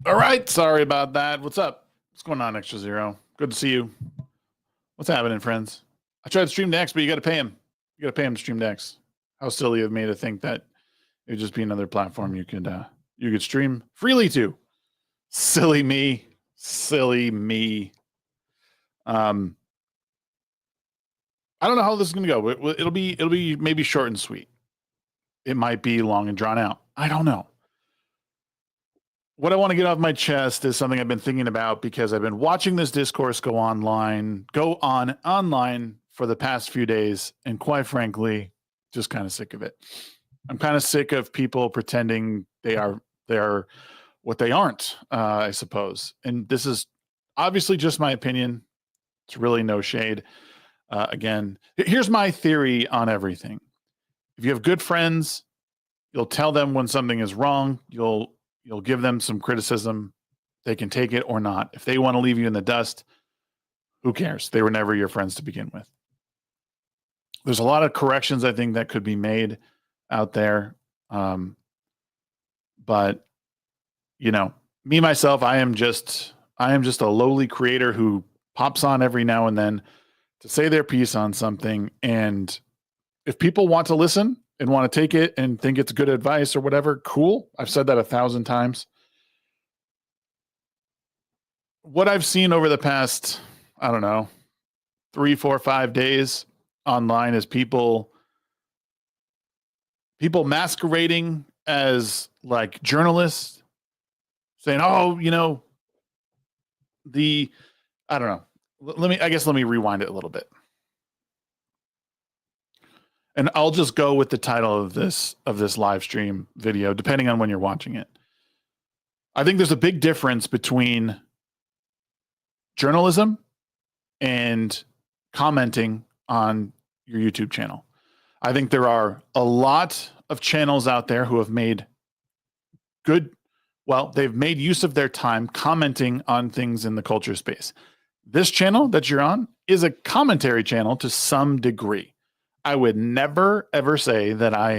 All right. Sorry about that. What's up? What's going on, Extra Zero? Good to see you. What's happening, friends? I tried to stream Dex, but you got to pay him. You got to pay him to stream Dex. How silly of me to think that it would just be another platform you could stream freely to. Silly me. Silly me. I don't know how this is going to go. It'll be maybe short and sweet. It might be long and drawn out. I don't know. What I want to get off my chest is something I've been thinking about because I've been watching this discourse go on online for the past few days, and quite frankly, just kind of sick of it. I'm kind of sick of people pretending they are what they aren't, I suppose. And this is obviously just my opinion. It's really no shade. Again, here's my theory on everything. If you have good friends, you'll tell them when something is wrong. You'll give them some criticism. They can take it or not. If they want to leave you in the dust, who cares? They were never your friends to begin with. There's a lot of corrections I think that could be made out there. But me myself, I am just a lowly creator who pops on every now and then to say their piece on something. And if people want to listen and want to take it and think it's good advice or whatever, cool. I've said that 1,000 times. What I've seen over the past, 3, 4, 5 days online is people masquerading as like journalists saying, oh, I don't know. Let me rewind it a little bit. And I'll just go with the title of this live stream video, depending on when you're watching it. I think there's a big difference between journalism and commenting on your YouTube channel. I think there are a lot of channels out there who have made they've made use of their time commenting on things in the culture space. This channel that you're on is a commentary channel to some degree. I would never, ever say that I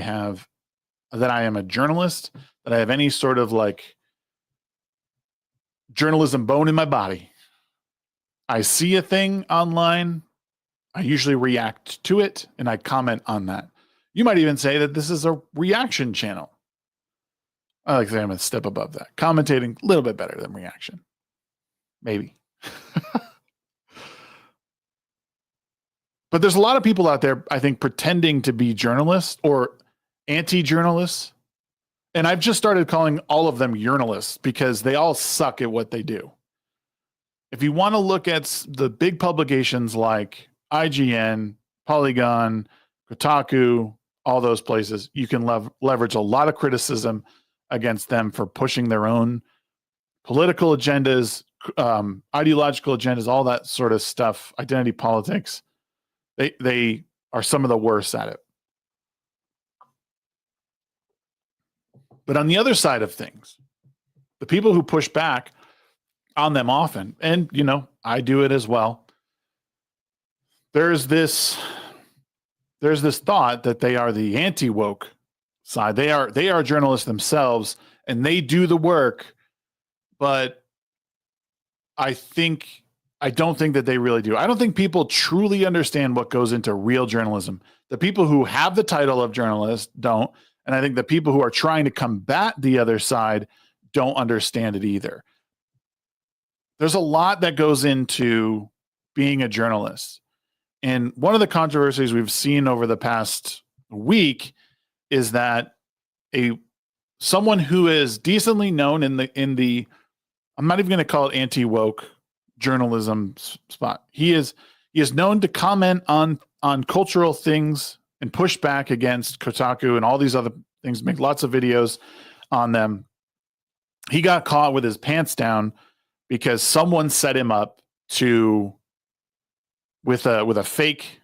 am a journalist, that I have any sort of like journalism bone in my body. I see a thing online, I usually react to it, and I comment on that. You might even say that this is a reaction channel. I like to say I'm a step above that. Commentating, a little bit better than reaction. Maybe. But there's a lot of people out there, I think, pretending to be journalists or anti-journalists. And I've just started calling all of them journalists because they all suck at what they do. If you want to look at the big publications like IGN, Polygon, Kotaku, all those places, you can leverage a lot of criticism against them for pushing their own political agendas, ideological agendas, all that sort of stuff, identity politics. They are some of the worst at it. But on the other side of things, the people who push back on them often, and I do it as well. There's this thought that they are the anti-woke side. They are journalists themselves and they do the work, but I don't think that they really do. I don't think people truly understand what goes into real journalism. The people who have the title of journalist don't. And I think the people who are trying to combat the other side don't understand it either. There's a lot that goes into being a journalist. And one of the controversies we've seen over the past week is that someone who is decently known in the I'm not even going to call it anti-woke journalism spot. He is known to comment on cultural things and push back against Kotaku and all these other things, make lots of videos on them. He got caught with his pants down because someone set him up with fake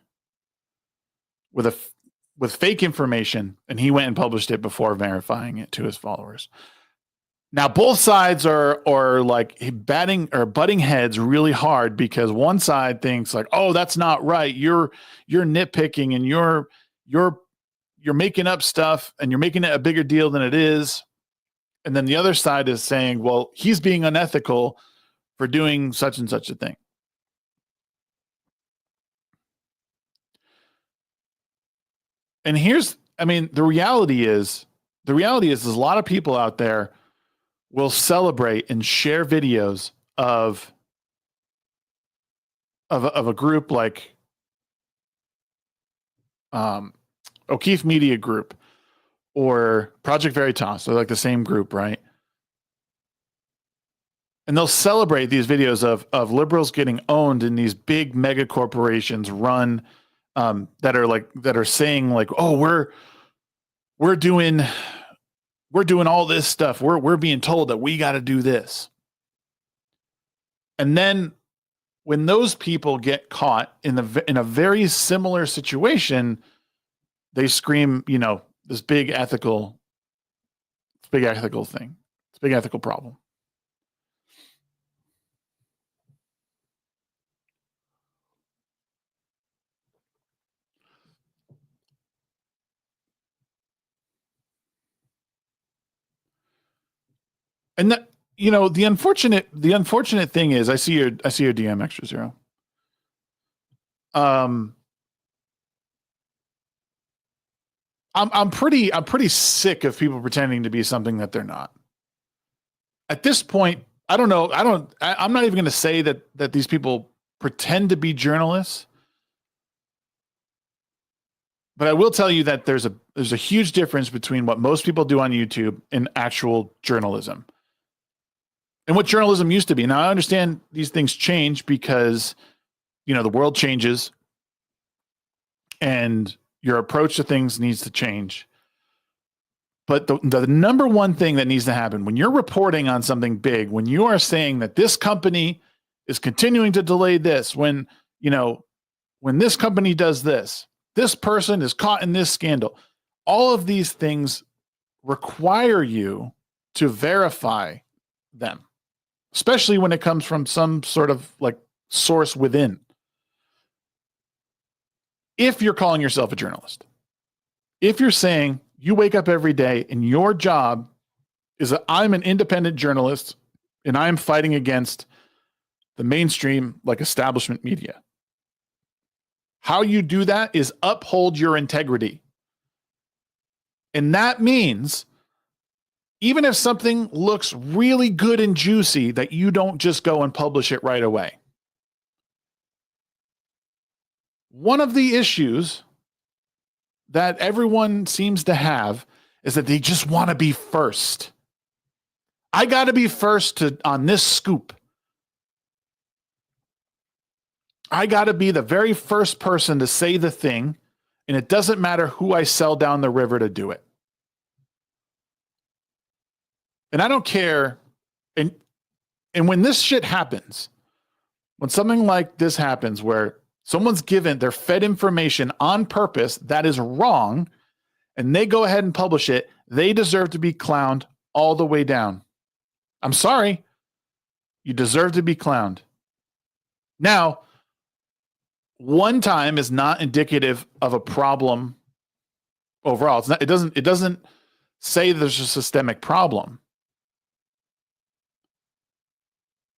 information, and he went and published it before verifying it to his followers. Now, both sides are like butting heads really hard because one side thinks like, oh, that's not right. You're nitpicking and you're making up stuff and you're making it a bigger deal than it is. And then the other side is saying, well, he's being unethical for doing such and such a thing. And the reality is there's a lot of people out there will celebrate and share videos of a group like O'Keefe Media Group or Project Veritas. They're like the same group, right? And they'll celebrate these videos of liberals getting owned in these big mega corporations run that are saying like, oh, we're doing all this stuff. We're being told that we got to do this. And then when those people get caught in a very similar situation, they scream, this big ethical thing. It's a big ethical problem. And that, the unfortunate thing is I see your DM extra zero. I'm pretty sick of people pretending to be something that they're not. At this point, I don't know. I'm not even going to say that these people pretend to be journalists, but I will tell you that there's a huge difference between what most people do on YouTube and actual journalism. And what journalism used to be. Now, I understand these things change because, the world changes and your approach to things needs to change. But the number one thing that needs to happen when you're reporting on something big, when you are saying that this company is continuing to delay this, when this company does this, this person is caught in this scandal, all of these things require you to verify them, especially when it comes from some sort of like source within. If you're calling yourself a journalist, if you're saying you wake up every day and your job is that I'm an independent journalist and I'm fighting against the mainstream, like establishment media, how you do that is uphold your integrity. And that means even if something looks really good and juicy, that you don't just go and publish it right away. One of the issues that everyone seems to have is that they just want to be first. I got to be first on this scoop. I got to be the very first person to say the thing, and it doesn't matter who I sell down the river to do it. And I don't care. And when this shit happens, when something like this happens where they're fed information on purpose that is wrong, and they go ahead and publish it, they deserve to be clowned all the way down. I'm sorry. You deserve to be clowned. Now, one time is not indicative of a problem overall. It doesn't say there's a systemic problem.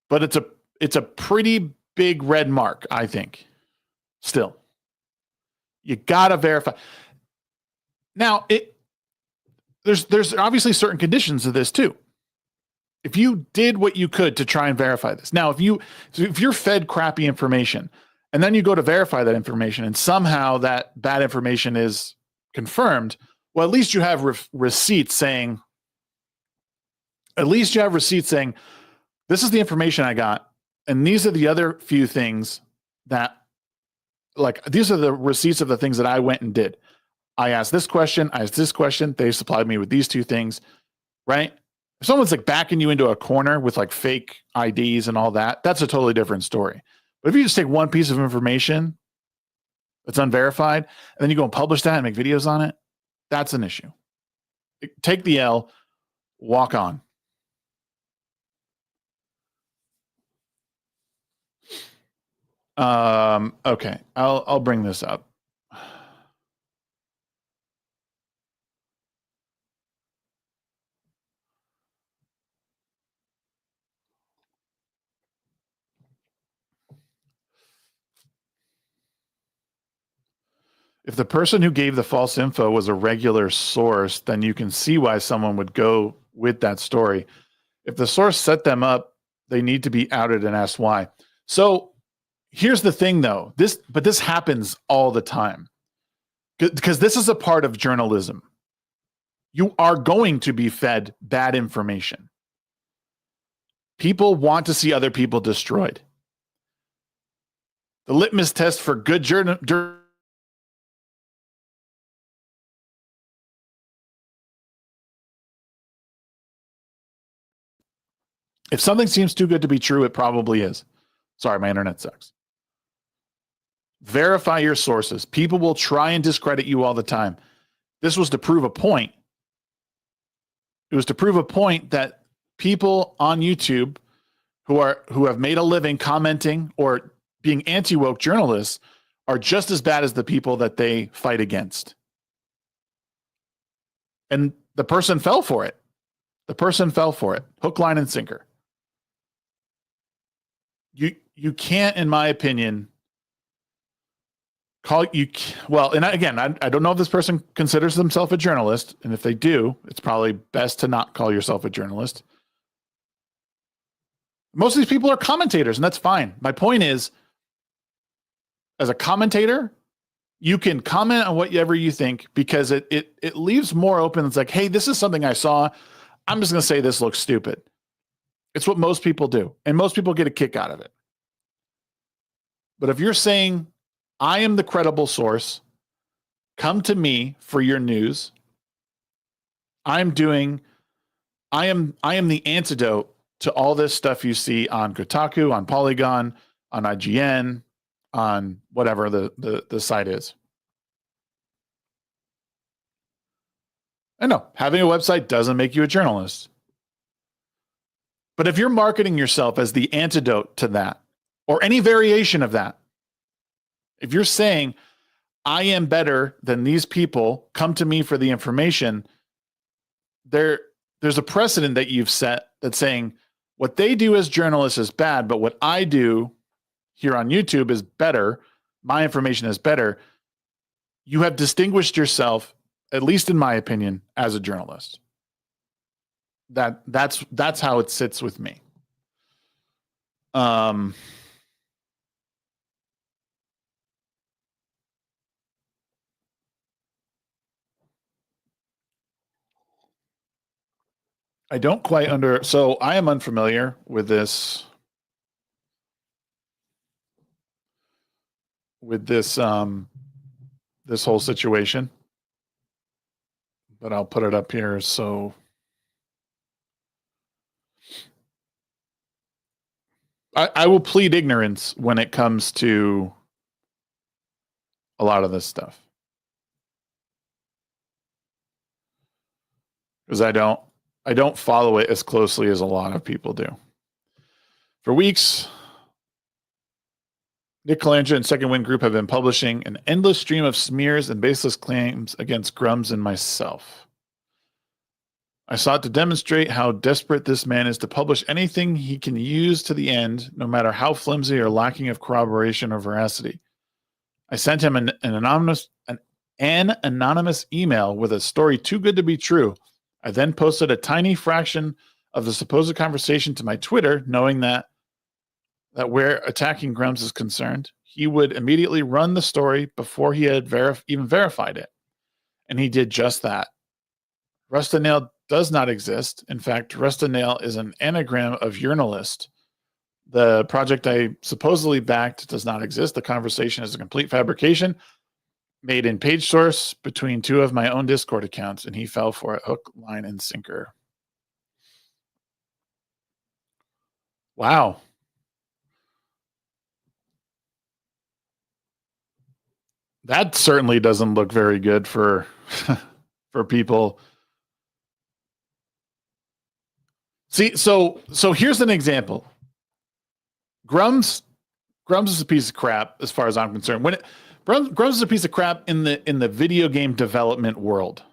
But it's a pretty big red mark, I think. Still, you gotta verify. Now, there's obviously certain conditions to this too. If you did what you could to try and verify this, now if you're fed crappy information and then you go to verify that information and somehow that bad information is confirmed, well, at least you have receipts saying. At least you have receipts saying, this is the information I got, and these are the other few things that. Like, these are the receipts of the things that I went and did. I asked this question. They supplied me with these two things, right? If someone's like backing you into a corner with like fake IDs and all that, that's a totally different story. But if you just take one piece of information that's unverified, and then you go and publish that and make videos on it, that's an issue. Take the L, walk on. Okay, I'll bring this up. If the person who gave the false info was a regular source, then you can see why someone would go with that story. If the source set them up, they need to be outed and asked why. So here's the thing, though. This happens all the time because this is a part of journalism. You are going to be fed bad information. People want to see other people destroyed. The litmus test for good journalism. If something seems too good to be true, it probably is. Sorry, my internet sucks. Verify your sources. People will try and discredit you all the time. This was to prove a point. It was to prove a point that people on YouTube who have made a living commenting or being anti-woke journalists are just as bad as the people that they fight against. And the person fell for it. The person fell for it. Hook, line, and sinker. You can't, in my opinion, and again, I don't know if this person considers themselves a journalist, and if they do, it's probably best to not call yourself a journalist. Most of these people are commentators, and that's fine. My point is, as a commentator, you can comment on whatever you think because it leaves more open. It's like, hey, this is something I saw. I'm just going to say this looks stupid. It's what most people do, and most people get a kick out of it. But if you're saying, I am the credible source, come to me for your news. I am the antidote to all this stuff you see on Kotaku, on Polygon, on IGN, on whatever the site is. I know having a website doesn't make you a journalist. But if you're marketing yourself as the antidote to that, or any variation of that, if you're saying, I am better than these people, come to me for the information, there's a precedent that you've set that's saying what they do as journalists is bad, but what I do here on YouTube is better. My information is better. You have distinguished yourself, at least in my opinion, as a journalist. That's how it sits with me. I don't quite so I am unfamiliar with this this whole situation, but I'll put it up here. So I will plead ignorance when it comes to a lot of this stuff. Because I don't follow it as closely as a lot of people do. For weeks, Nick Calandra and Second Wind Group have been publishing an endless stream of smears and baseless claims against Grums and myself. I sought to demonstrate how desperate this man is to publish anything he can use to the end, no matter how flimsy or lacking of corroboration or veracity. I sent him an anonymous email with a story too good to be true. I then posted a tiny fraction of the supposed conversation to my Twitter, knowing that where attacking Grums is concerned, he would immediately run the story before he had even verified it. And he did just that. Rust and Nail does not exist. In fact, Rust and Nail is an anagram of journalist. The project I supposedly backed does not exist. The conversation is a complete fabrication made in page source between two of my own Discord accounts, and he fell for it hook, line, and sinker. Wow. That certainly doesn't look very good for for people. See, so here's an example. Grums is a piece of crap as far as I'm concerned. Grums is a piece of crap in the video game development world.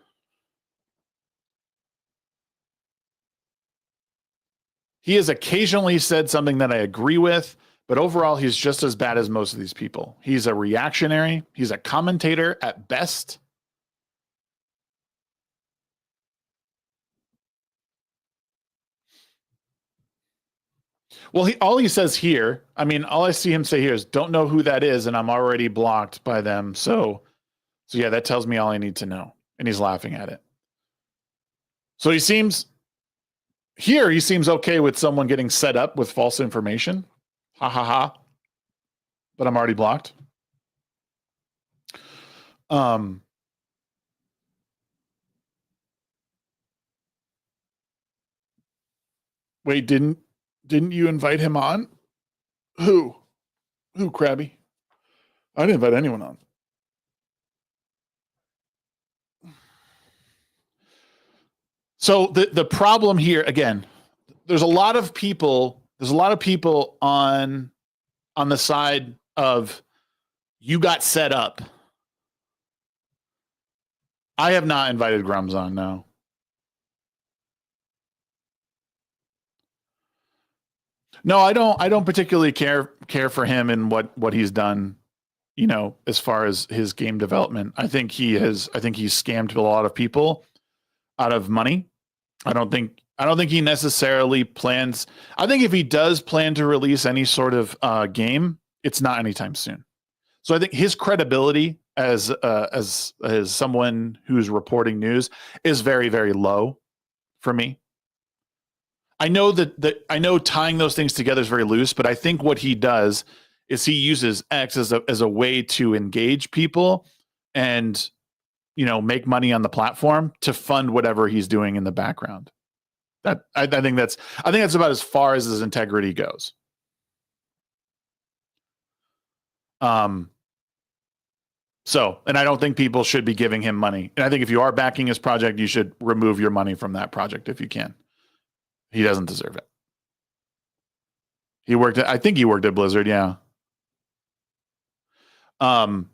He has occasionally said something that I agree with, But overall, he's just as bad as most of these people. He's a reactionary. He's a commentator at best. Well, all he says here, I mean, all I see him say here is, don't know who that is, and I'm already blocked by them. So yeah, that tells me all I need to know. And he's laughing at it. So he seems okay with someone getting set up with false information. Ha ha ha. But I'm already blocked. Wait, didn't you invite him on? Who, Krabby? I didn't invite anyone on. So the problem here, again, there's a lot of people on the side of you got set up. I have not invited Grums on, no. No, I don't particularly care for him and what he's done, you know, as far as his game development. I think he's scammed a lot of people out of money. I don't think he necessarily plans. I think if he does plan to release any sort of game, it's not anytime soon. So I think his credibility as someone who's reporting news is very, very low for me. I know I know tying those things together is very loose, but I think what he does is he uses X as a way to engage people and, you know, make money on the platform to fund whatever he's doing in the background. That I think that's about as far as his integrity goes. So, and I don't think people should be giving him money. And I think if you are backing his project, you should remove your money from that project if you can. He doesn't deserve it. I think he worked at Blizzard, yeah. So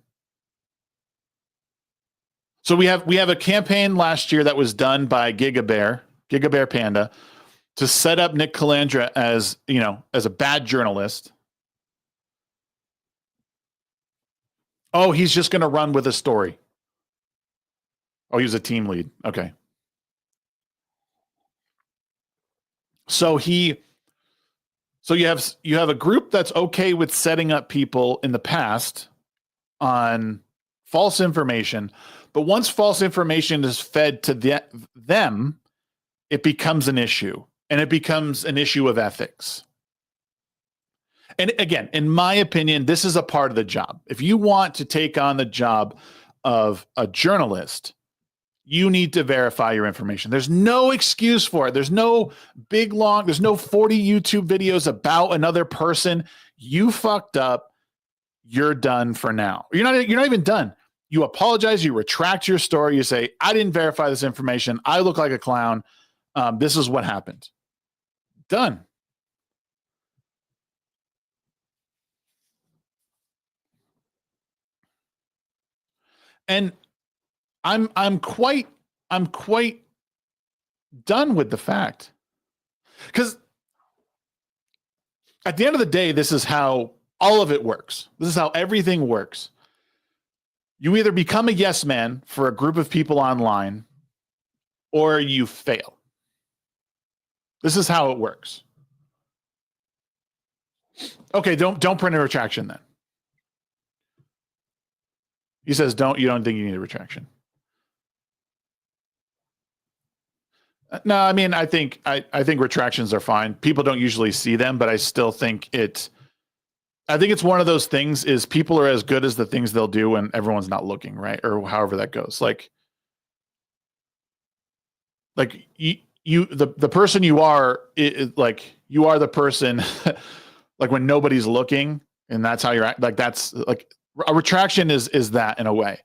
we have a campaign last year that was done by Gigabear Panda, to set up Nick Calandra as, you know, as a bad journalist. Oh, he's just going to run with a story. Oh, he was a team lead. Okay. So you have a group that's okay with setting up people in the past on false information, but once false information is fed to them, it becomes an issue, and it becomes an issue of ethics. And again, in my opinion, this is a part of the job. If you want to take on the job of a journalist, you need to verify your information. There's no excuse for it. There's no there's no 40 YouTube videos about another person. You fucked up. You're done for now. You're not even done. You apologize. You retract your story. You say, I didn't verify this information. I look like a clown. This is what happened. Done. And I'm quite done with the fact, because at the end of the day, this is how all of it works. This is how everything works. You either become a yes man for a group of people online, or you fail. This is how it works. Okay, don't print a retraction then. He says, you don't think you need a retraction? No, I mean, I think retractions are fine. People don't usually see them, but I still think it's one of those things is people are as good as the things they'll do when everyone's not looking, right? Or however that goes. Like the person you are, like you are the person like when nobody's looking, and that's how you're like, that's like a retraction is that in a way.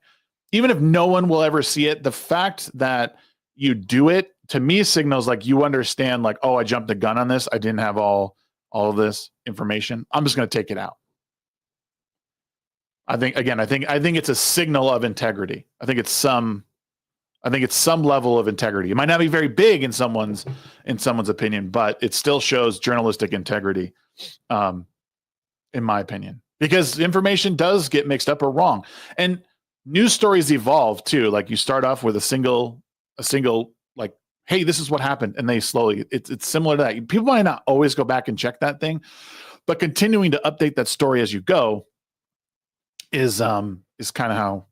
Even if no one will ever see it, the fact that you do it to me signals like you understand, like, oh, I jumped the gun on this. I didn't have all of this information. I'm just going to take it out. I think it's a signal of integrity. I think it's some level of integrity. It might not be very big in someone's opinion, but it still shows journalistic integrity. in my opinion, because information does get mixed up or wrong. And news stories evolve too. Like you start off with a single, like, hey, this is what happened. And they slowly, it's similar to that. People might not always go back and check that thing, but continuing to update that story as you go is kind of how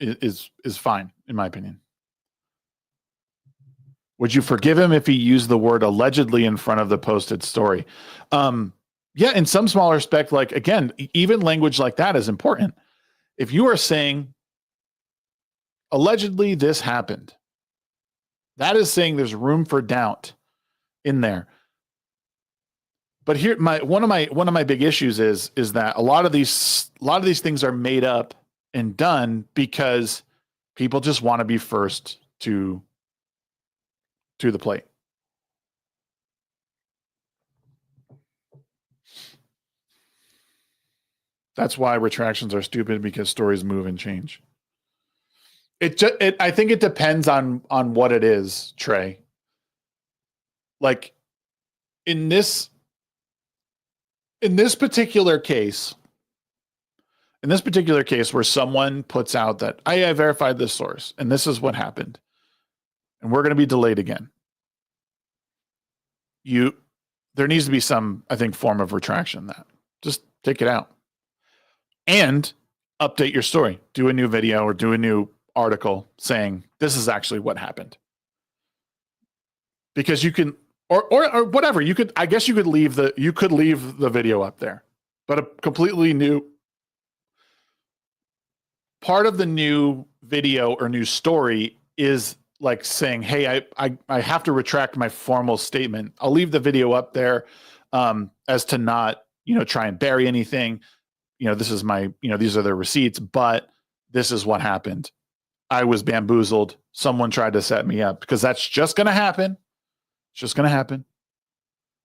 is fine, in my opinion. Would you forgive him if he used the word allegedly in front of the posted story? Yeah, in some small respect, like, again, even language like that is important. If you are saying, allegedly this happened, that is saying there's room for doubt in there. But here, one of my big issues is that a lot of these things are made up and done because people just want to be first to the plate. That's why retractions are stupid, because stories move and change. I think it depends on what it is, Trey. Like in this particular case where someone puts out that I verified this source and this is what happened, and we're going to be delayed again. There needs to be some, I think, form of retraction. That just take it out and update your story. Do a new video or do a new article saying this is actually what happened. Because you can, or whatever, you could, I guess you could leave the video up there, but a completely new part of the new video or new story is like saying, hey, I have to retract my formal statement. I'll leave the video up there as to not, try and bury anything. This is my, these are the receipts, but this is what happened. I was bamboozled. Someone tried to set me up, because that's just going to happen. It's just going to happen.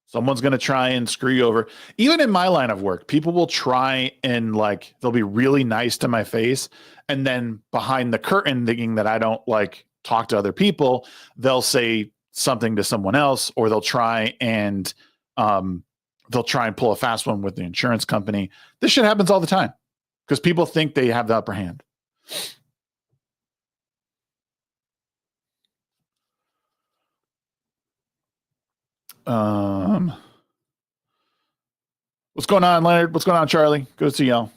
Someone's going to try and screw you over. Even in my line of work, people will try and they'll be really nice to my face. And then behind the curtain, thinking that I don't talk to other people, they'll say something to someone else, or they'll try and pull a fast one with the insurance company. This shit happens all the time because people think they have the upper hand. What's going on, Leonard? What's going on, Charlie? Good to see y'all.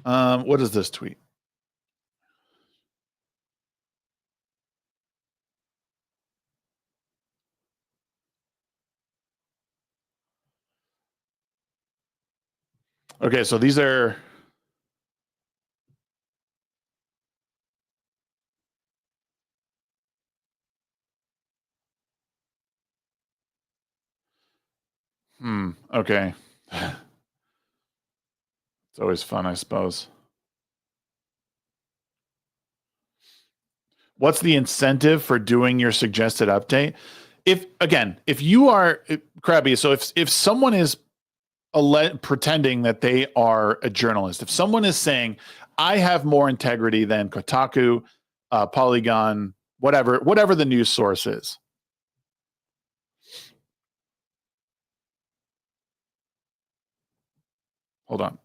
What is this tweet? Okay, so these are okay. It's always fun, I suppose. What's the incentive for doing your suggested update? If you are Krabby, so if someone is pretending that they are a journalist, if someone is saying, I have more integrity than Kotaku, Polygon, whatever the news source is. Hold on.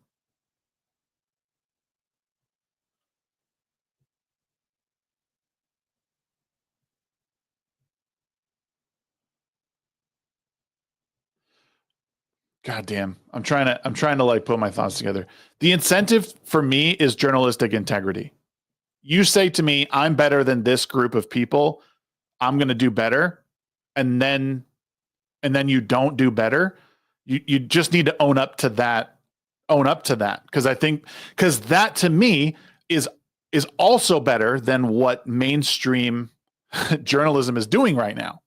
God damn. I'm trying to put my thoughts together. The incentive for me is journalistic integrity. You say to me, I'm better than this group of people, I'm going to do better. And then you don't do better. You just need to own up to that. Because that to me is also better than what mainstream journalism is doing right now.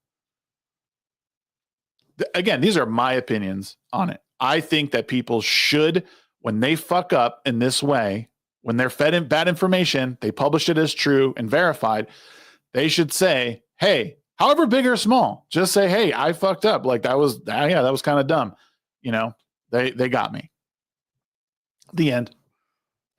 Again, these are my opinions on it. I think that people should, when they fuck up in this way, when they're fed in bad information, they publish it as true and verified, they should say, hey, however big or small, just say, hey, I fucked up. That was kind of dumb. They got me. The end.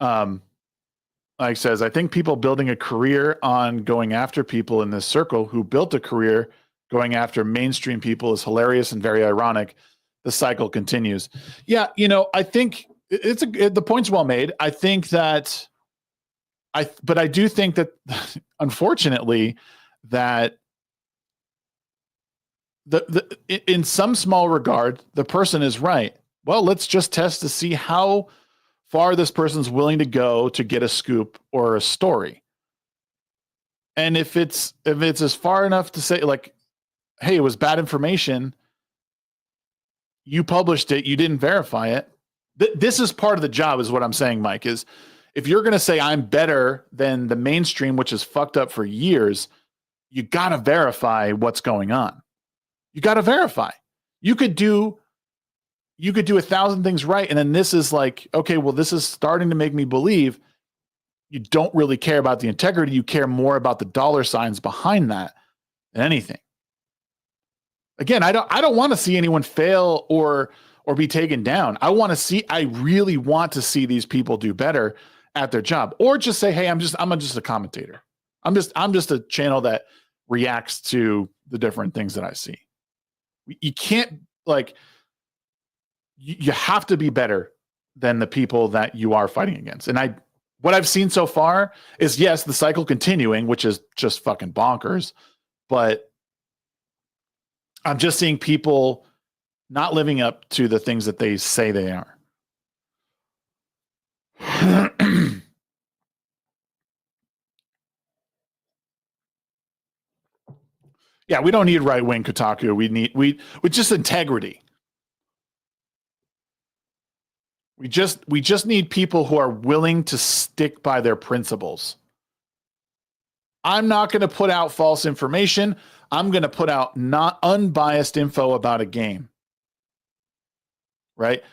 Like says, I think people building a career on going after people in this circle who built a career going after mainstream people is hilarious and very ironic the cycle continues. Yeah, I think the point's well made. I think that but I do think that unfortunately that in some small regard, the person is right. Well, let's just test to see how far this person's willing to go to get a scoop or a story. And if it's as far enough to say like, hey, it was bad information, you published it, you didn't verify it. This is part of the job, is what I'm saying, Mike, is if you're going to say I'm better than the mainstream, which is fucked up for years, you got to verify what's going on. You got to verify. You could do 1,000 things right. And then this is like, okay, well, this is starting to make me believe you don't really care about the integrity. You care more about the dollar signs behind that than anything. Again, I don't want to see anyone fail or be taken down. I really want to see these people do better at their job, or just say, hey, I'm just a commentator. I'm just a channel that reacts to the different things that I see. You can't you have to be better than the people that you are fighting against. And what I've seen so far is, yes, the cycle continuing, which is just fucking bonkers, but I'm just seeing people not living up to the things that they say they are. Yeah, we don't need right-wing Kotaku. We just integrity. We just need people who are willing to stick by their principles. I'm not going to put out false information. I'm going to put out not unbiased info about a game. Right?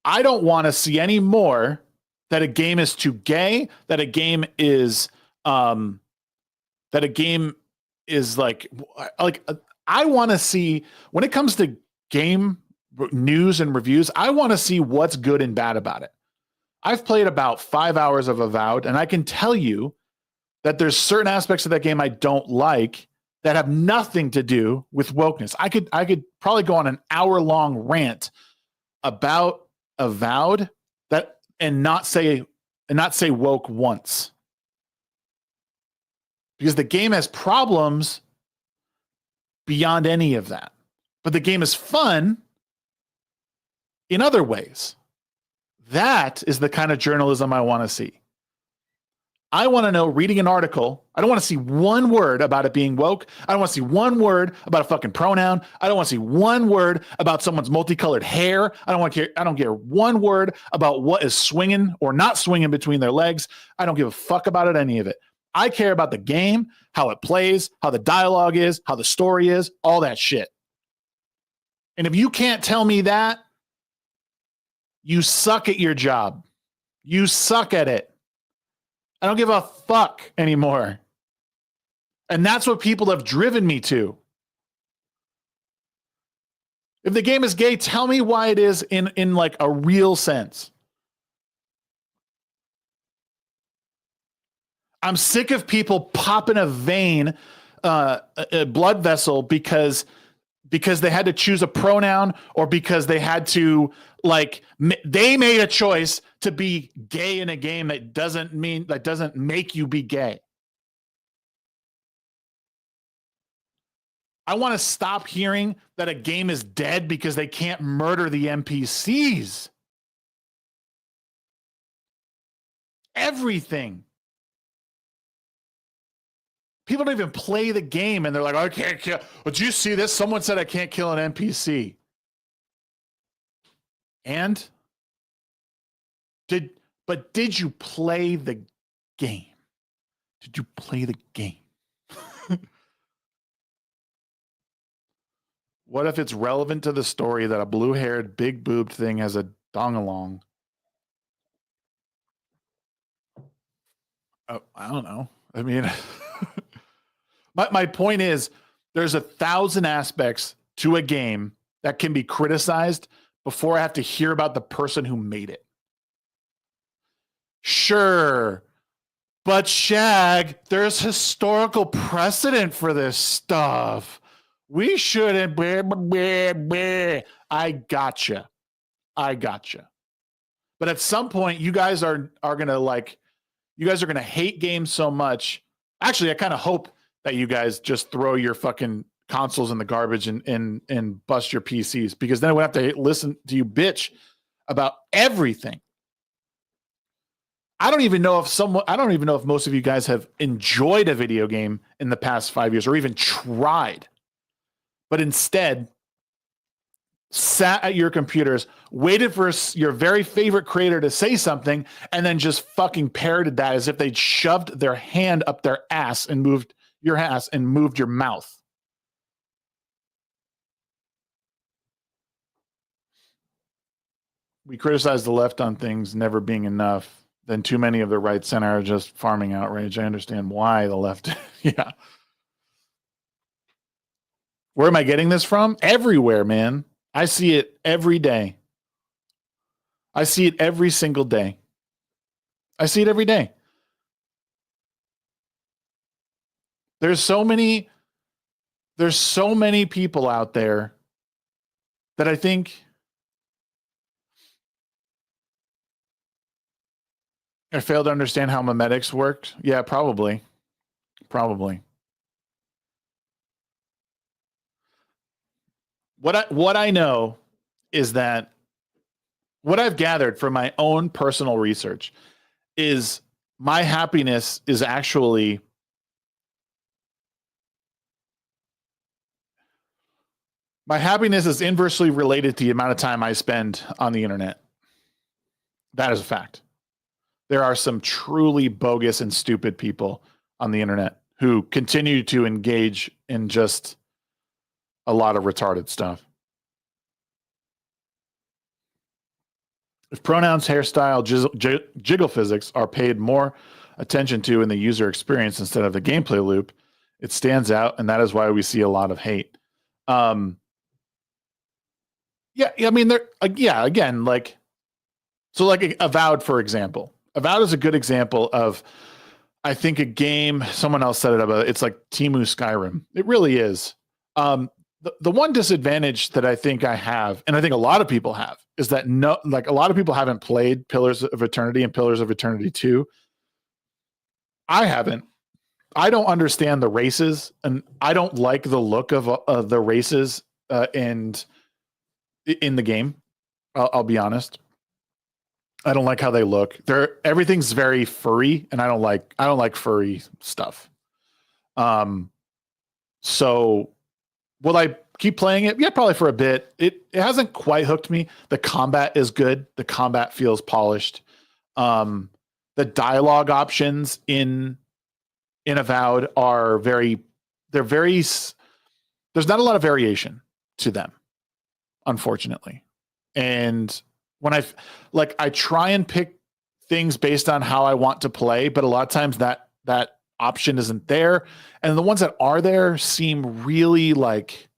I don't want to see any more that a game is too gay, that a game is like I want to see, when it comes to game news and reviews, I want to see what's good and bad about it. I've played about 5 hours of Avowed, and I can tell you that there's certain aspects of that game I don't like that have nothing to do with wokeness. I could probably go on an hour-long rant about Avowed and not say woke once. Because the game has problems beyond any of that. But the game is fun in other ways. That is the kind of journalism I want to see. I want to know, reading an article, I don't want to see one word about it being woke. I don't want to see one word about a fucking pronoun. I don't want to see one word about someone's multicolored hair. I don't care one word about what is swinging or not swinging between their legs. I don't give a fuck about it, any of it. I care about the game, how it plays, how the dialogue is, how the story is, all that shit. And if you can't tell me that, you suck at your job. You suck at it. I don't give a fuck anymore. And that's what people have driven me to. If the game is gay, tell me why it is in like a real sense. I'm sick of people popping a vein, a blood vessel because they had to choose a pronoun, or because they had to they made a choice to be gay in a game that doesn't make you be gay. I want to stop hearing that a game is dead because they can't murder the NPCs. Everything. People don't even play the game and they're like, I can't kill. Did you see this? Someone said I can't kill an NPC. And did you play the game? Did you play the game? What if it's relevant to the story that a blue-haired, big-boobed thing has a dong-along? Oh, I don't know. I mean, my point is, there's 1,000 aspects to a game that can be criticized before I have to hear about the person who made it. Sure, but Shag, there's historical precedent for this stuff. We shouldn't. I gotcha. But at some point, you guys are gonna hate games so much. Actually, I kind of hope that you guys just throw your fucking consoles in the garbage and bust your PCs, because then I would have to listen to you bitch about everything. I don't even know if most of you guys have enjoyed a video game in the past 5 years or even tried, but instead sat at your computers, waited for your very favorite creator to say something, and then just fucking parroted that as if they'd shoved their hand up their ass and moved your ass and moved your mouth. We criticize the left on things never being enough. Then too many of the right center are just farming outrage. I understand why the left. Yeah. Where am I getting this from? Everywhere, man. I see it every day. I see it every single day. I see it every day. There's so many people out there that I think I failed to understand how memetics worked. Yeah, probably. What I know is that what I've gathered from my own personal research is my happiness is actually inversely related to the amount of time I spend on the internet. That is a fact. There are some truly bogus and stupid people on the internet who continue to engage in just a lot of retarded stuff. If pronouns, hairstyle, jiggle physics are paid more attention to in the user experience instead of the gameplay loop, it stands out, and that is why we see a lot of hate. I mean, again, like Avowed, for example. Avowed is a good example of, I think, a game, someone else said it about, it's like Temu Skyrim. It really is. The one disadvantage that I think I have, and I think a lot of people have, is that a lot of people haven't played Pillars of Eternity and Pillars of Eternity 2. I haven't. I don't understand the races, and I don't like the look of the races and in the game. I'll be honest. I don't like how they look. Everything's very furry, and I don't like furry stuff. So will I keep playing it? Yeah, probably for a bit. It hasn't quite hooked me. The combat is good. The combat feels polished. The dialogue options in Avowed are there's not a lot of variation to them, unfortunately. And when I try and pick things based on how I want to play, but a lot of times that option isn't there. And the ones that are there seem really like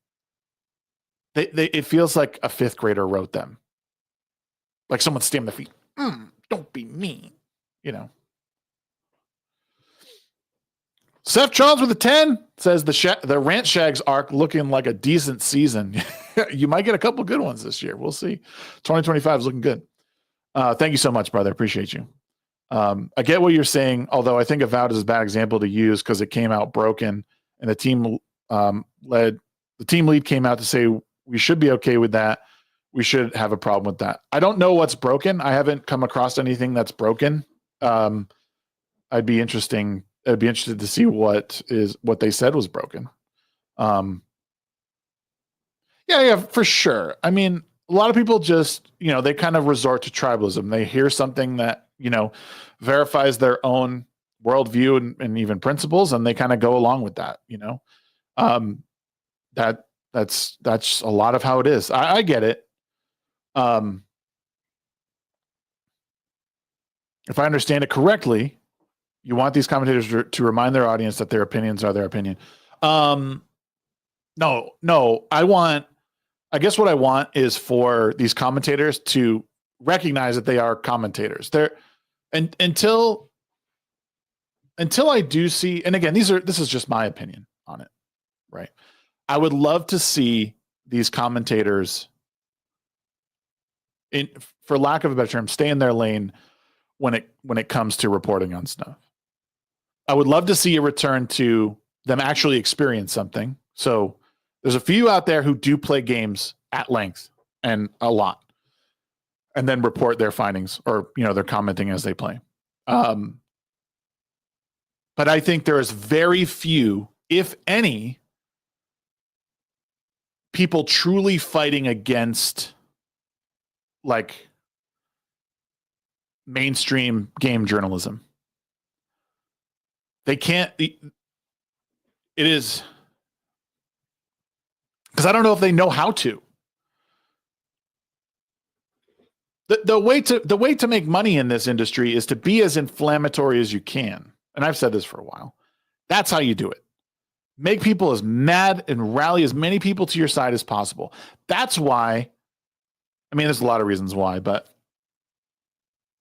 it feels like a fifth grader wrote them. Like someone stamped their feet. Don't be mean, you know. Seth Charles with a 10 says the Rant Shags arc looking like a decent season. You might get a couple good ones this year. We'll see. 2025 is looking good. Thank you so much, brother. Appreciate you. I get what you're saying, although I think Avowed is a bad example to use because it came out broken, and the team lead came out to say we should be okay with that. We should have a problem with that. I don't know what's broken. I haven't come across anything that's broken. I'd be interested to see what they said was broken. Yeah, for sure. I mean, a lot of people just, they kind of resort to tribalism. They hear something that, verifies their own worldview and even principles, and they kind of go along with that, that's a lot of how it is. I get it. If I understand it correctly, you want these commentators to remind their audience that their opinions are their opinion. No, I guess what I want is for these commentators to recognize that they are commentators. Until I do see, and again, this is just my opinion on it, right? I would love to see these commentators for lack of a better term, stay in their lane when it comes to reporting on stuff. I would love to see a return to them actually experience something. So there's a few out there who do play games at length and a lot, and then report their findings, or they're commenting as they play. But I think there is very few, if any, people truly fighting against like mainstream game journalism. They can't. It is because I don't know if they know how to. The way to make money in this industry is to be as inflammatory as you can. And I've said this for a while. That's how you do it. Make people as mad and rally as many people to your side as possible. That's why, I mean, there's a lot of reasons why, but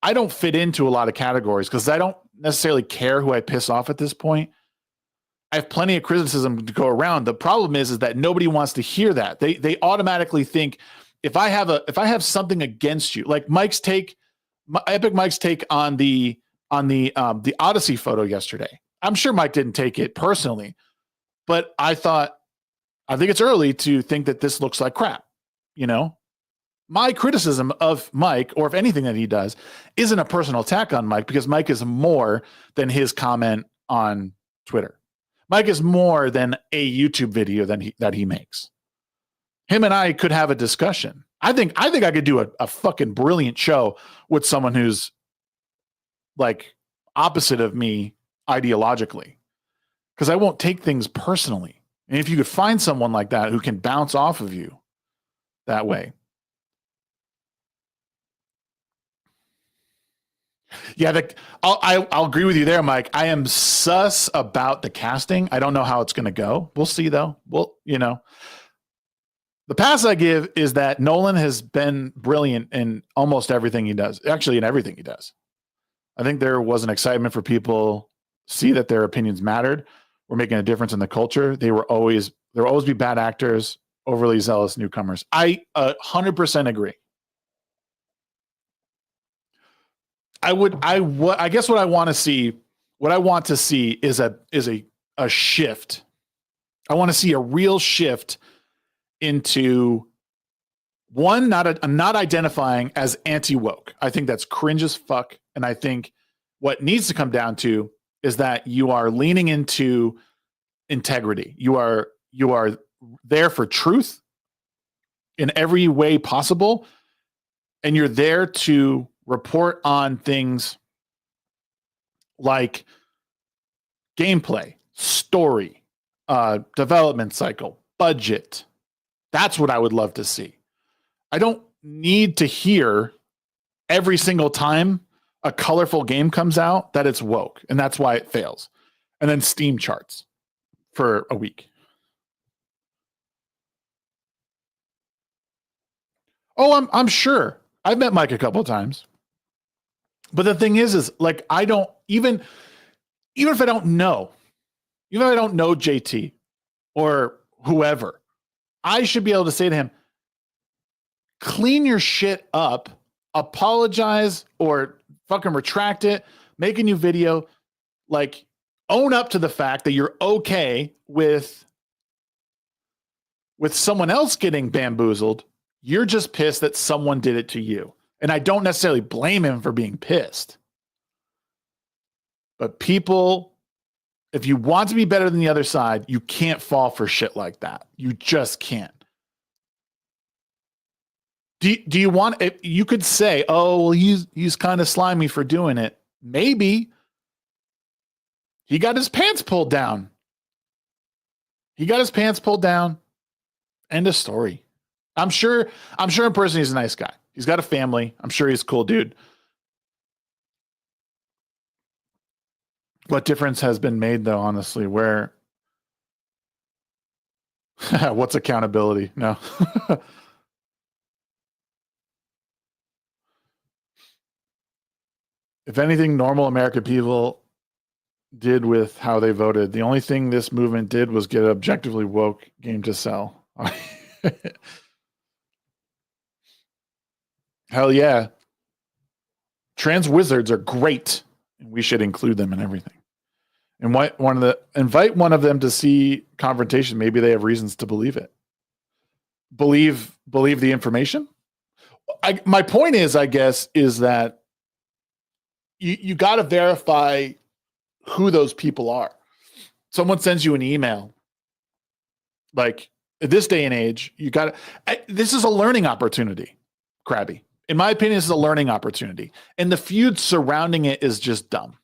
I don't fit into a lot of categories because I don't necessarily care who I piss off at this point. I have plenty of criticism to go around. The problem is that nobody wants to hear that. They automatically think if I have something against you, like Epic Mike's take on the Odyssey photo yesterday. I'm sure Mike didn't take it personally, but I think it's early to think that this looks like crap. My criticism of Mike, or if anything that he does, isn't a personal attack on Mike, because Mike is more than his comment on Twitter. Mike is more than a YouTube video that he makes. Him and I could have a discussion. I think I could do a fucking brilliant show with someone who's like opposite of me ideologically, because I won't take things personally. And if you could find someone like that who can bounce off of you that way. Yeah, I'll agree with you there, Mike. I am sus about the casting. I don't know how it's going to go. We'll see, though. The pass I give is that Nolan has been brilliant in almost everything he does. Actually, in everything he does. I think there was an excitement for people to see that their opinions mattered. We're making a difference in the culture. There will always be bad actors, overly zealous newcomers. I 100% agree. I guess what I want to see is a shift. I want to see a real shift into one, not identifying as anti-woke. I think that's cringe as fuck. And I think what needs to come down to is that you are leaning into integrity. You are there for truth in every way possible. And you're there to report on things like gameplay, story, development cycle, budget. That's what I would love to see. I don't need to hear every single time a colorful game comes out that it's woke, and that's why it fails. And then Steam charts for a week. Oh, I'm sure. I've met Mike a couple of times. But the thing is like, I don't even if I don't know, even if I don't know JT or whoever, I should be able to say to him, clean your shit up, apologize, or fucking retract it, make a new video, like own up to the fact that you're okay with someone else getting bamboozled. You're just pissed that someone did it to you. And I don't necessarily blame him for being pissed. But people, if you want to be better than the other side, you can't fall for shit like that. You just can't. Do you want it? You could say, oh, well, he's kind of slimy for doing it. Maybe. He got his pants pulled down. End of story. I'm sure in person he's a nice guy. He's got a family. I'm sure he's a cool dude. What difference has been made, though, honestly? Where? What's accountability? No. If anything, normal American people did with how they voted, the only thing this movement did was get an objectively woke game to sell. Hell yeah. Trans wizards are great. And we should include them in everything. And invite one of them to see confrontation. Maybe they have reasons to believe it. Believe the information. My point is, I guess, is that you got to verify who those people are. Someone sends you an email, like at this day and age, this is a learning opportunity, Krabby. In my opinion, this is a learning opportunity. And the feud surrounding it is just dumb.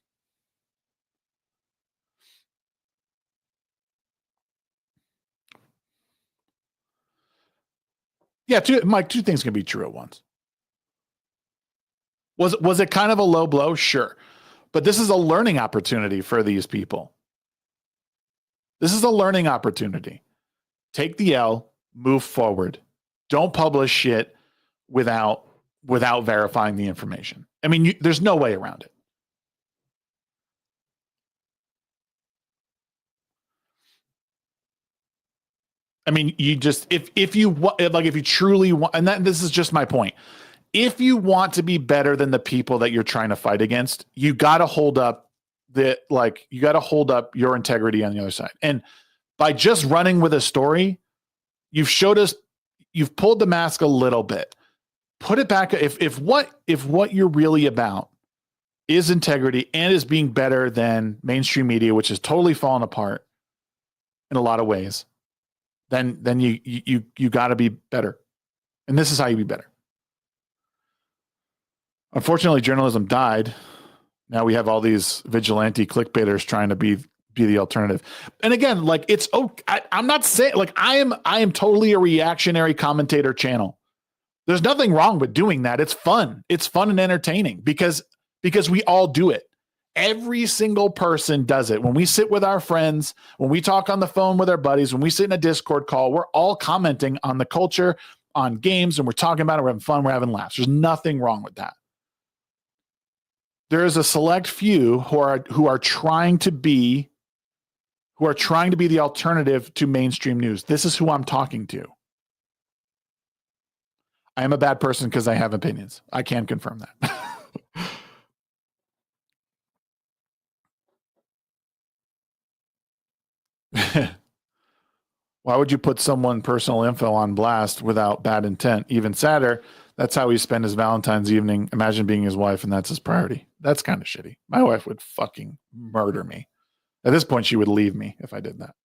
Yeah, Mike, two things can be true at once. Was it kind of a low blow? Sure. But this is a learning opportunity for these people. This is a learning opportunity. Take the L, move forward. Don't publish shit without verifying the information. I mean, there's no way around it. I mean, you just if you truly want, and this is just my point. If you want to be better than the people that you're trying to fight against, you got to hold up your integrity on the other side. And by just running with a story, you've pulled the mask a little bit. Put it back. If what you're really about is integrity and is being better than mainstream media, which has totally fallen apart in a lot of ways, then you got to be better. And this is how you be better. Unfortunately, journalism died. Now we have all these vigilante clickbaiters trying to be the alternative. And again, like I'm not saying like I am totally a reactionary commentator channel. There's nothing wrong with doing that. It's fun. It's fun and entertaining because we all do it. Every single person does it. When we sit with our friends, when we talk on the phone with our buddies, when we sit in a Discord call, we're all commenting on the culture, on games, and we're talking about it. We're having fun. We're having laughs. There's nothing wrong with that. There is a select few who are trying to be the alternative to mainstream news. This is who I'm talking to. I am a bad person because I have opinions. I can confirm that. Why would you put someone's personal info on blast without bad intent? Even sadder, that's how he spent his Valentine's evening. Imagine being his wife and that's his priority. That's kind of shitty. My wife would fucking murder me. At this point, she would leave me if I did that.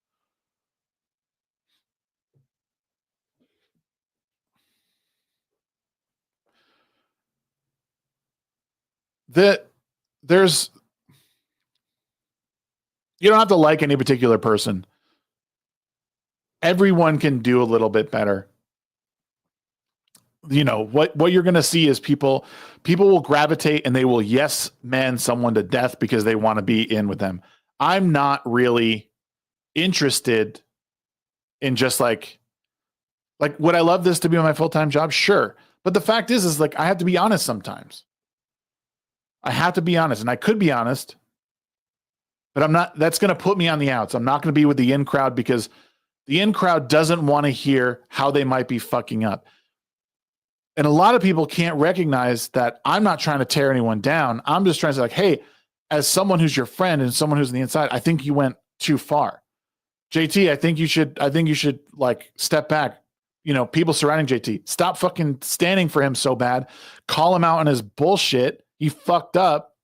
You don't have to like any particular person. Everyone can do a little bit better. You know, what you're going to see is people will gravitate and they will yes man someone to death because they want to be in with them. I'm not really interested in just like would I love this to be my full-time job? Sure. But the fact is like I have to be honest sometimes. I have to be honest, and I could be honest, but I'm not. That's going to put me on the outs. I'm not going to be with the in crowd because the in crowd doesn't want to hear how they might be fucking up. And a lot of people can't recognize that I'm not trying to tear anyone down. I'm just trying to say like, hey, as someone who's your friend and someone who's on the inside, I think you went too far. JT, I think you should like step back. You know, people surrounding JT, stop fucking standing for him so bad. Call him out on his bullshit. He fucked up.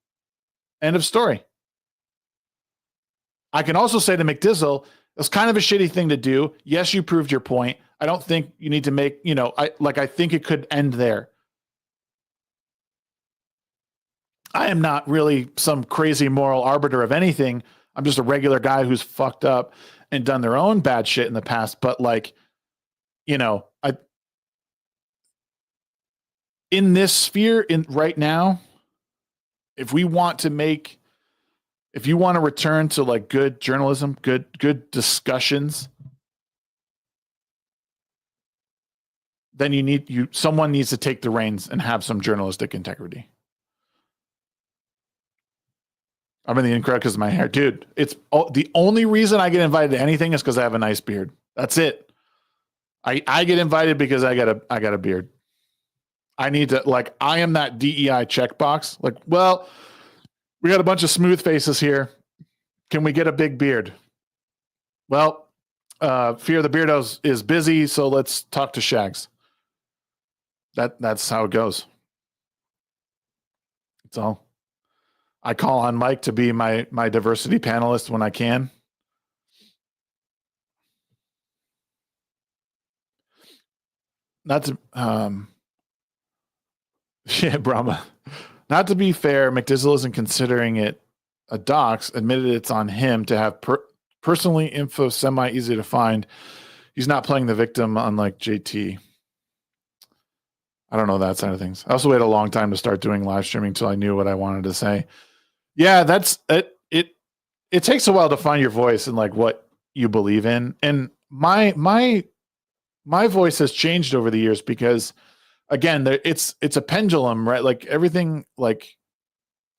End of story. I can also say to McDizzle, it's kind of a shitty thing to do. Yes, you proved your point. I don't think you need to make, I think it could end there. I am not really some crazy moral arbiter of anything. I'm just a regular guy who's fucked up and done their own bad shit in the past. But in this sphere right now, if you want to return to like good journalism, good discussions, then someone needs to take the reins and have some journalistic integrity. I'm in the in crowd because of my hair. Dude, it's the only reason I get invited to anything is because I have a nice beard. That's it. I get invited because I got a beard. I need to, like, I am that DEI checkbox. Like, well, we got a bunch of smooth faces here. Can we get a big beard? Well, Fear the Beardos is busy, so let's talk to Shags. That's how it goes. That's all. I call on Mike to be my diversity panelist when I can. Not to yeah, Brahma. Not to be fair, McDizzle isn't considering it a dox. Admitted it's on him to have personally info semi easy to find. He's not playing the victim, unlike JT. I don't know that side of things. I also waited a long time to start doing live streaming until I knew what I wanted to say. Yeah, that's it. It takes a while to find your voice and like what you believe in. And my voice has changed over the years because, again, it's a pendulum, right? Like everything, like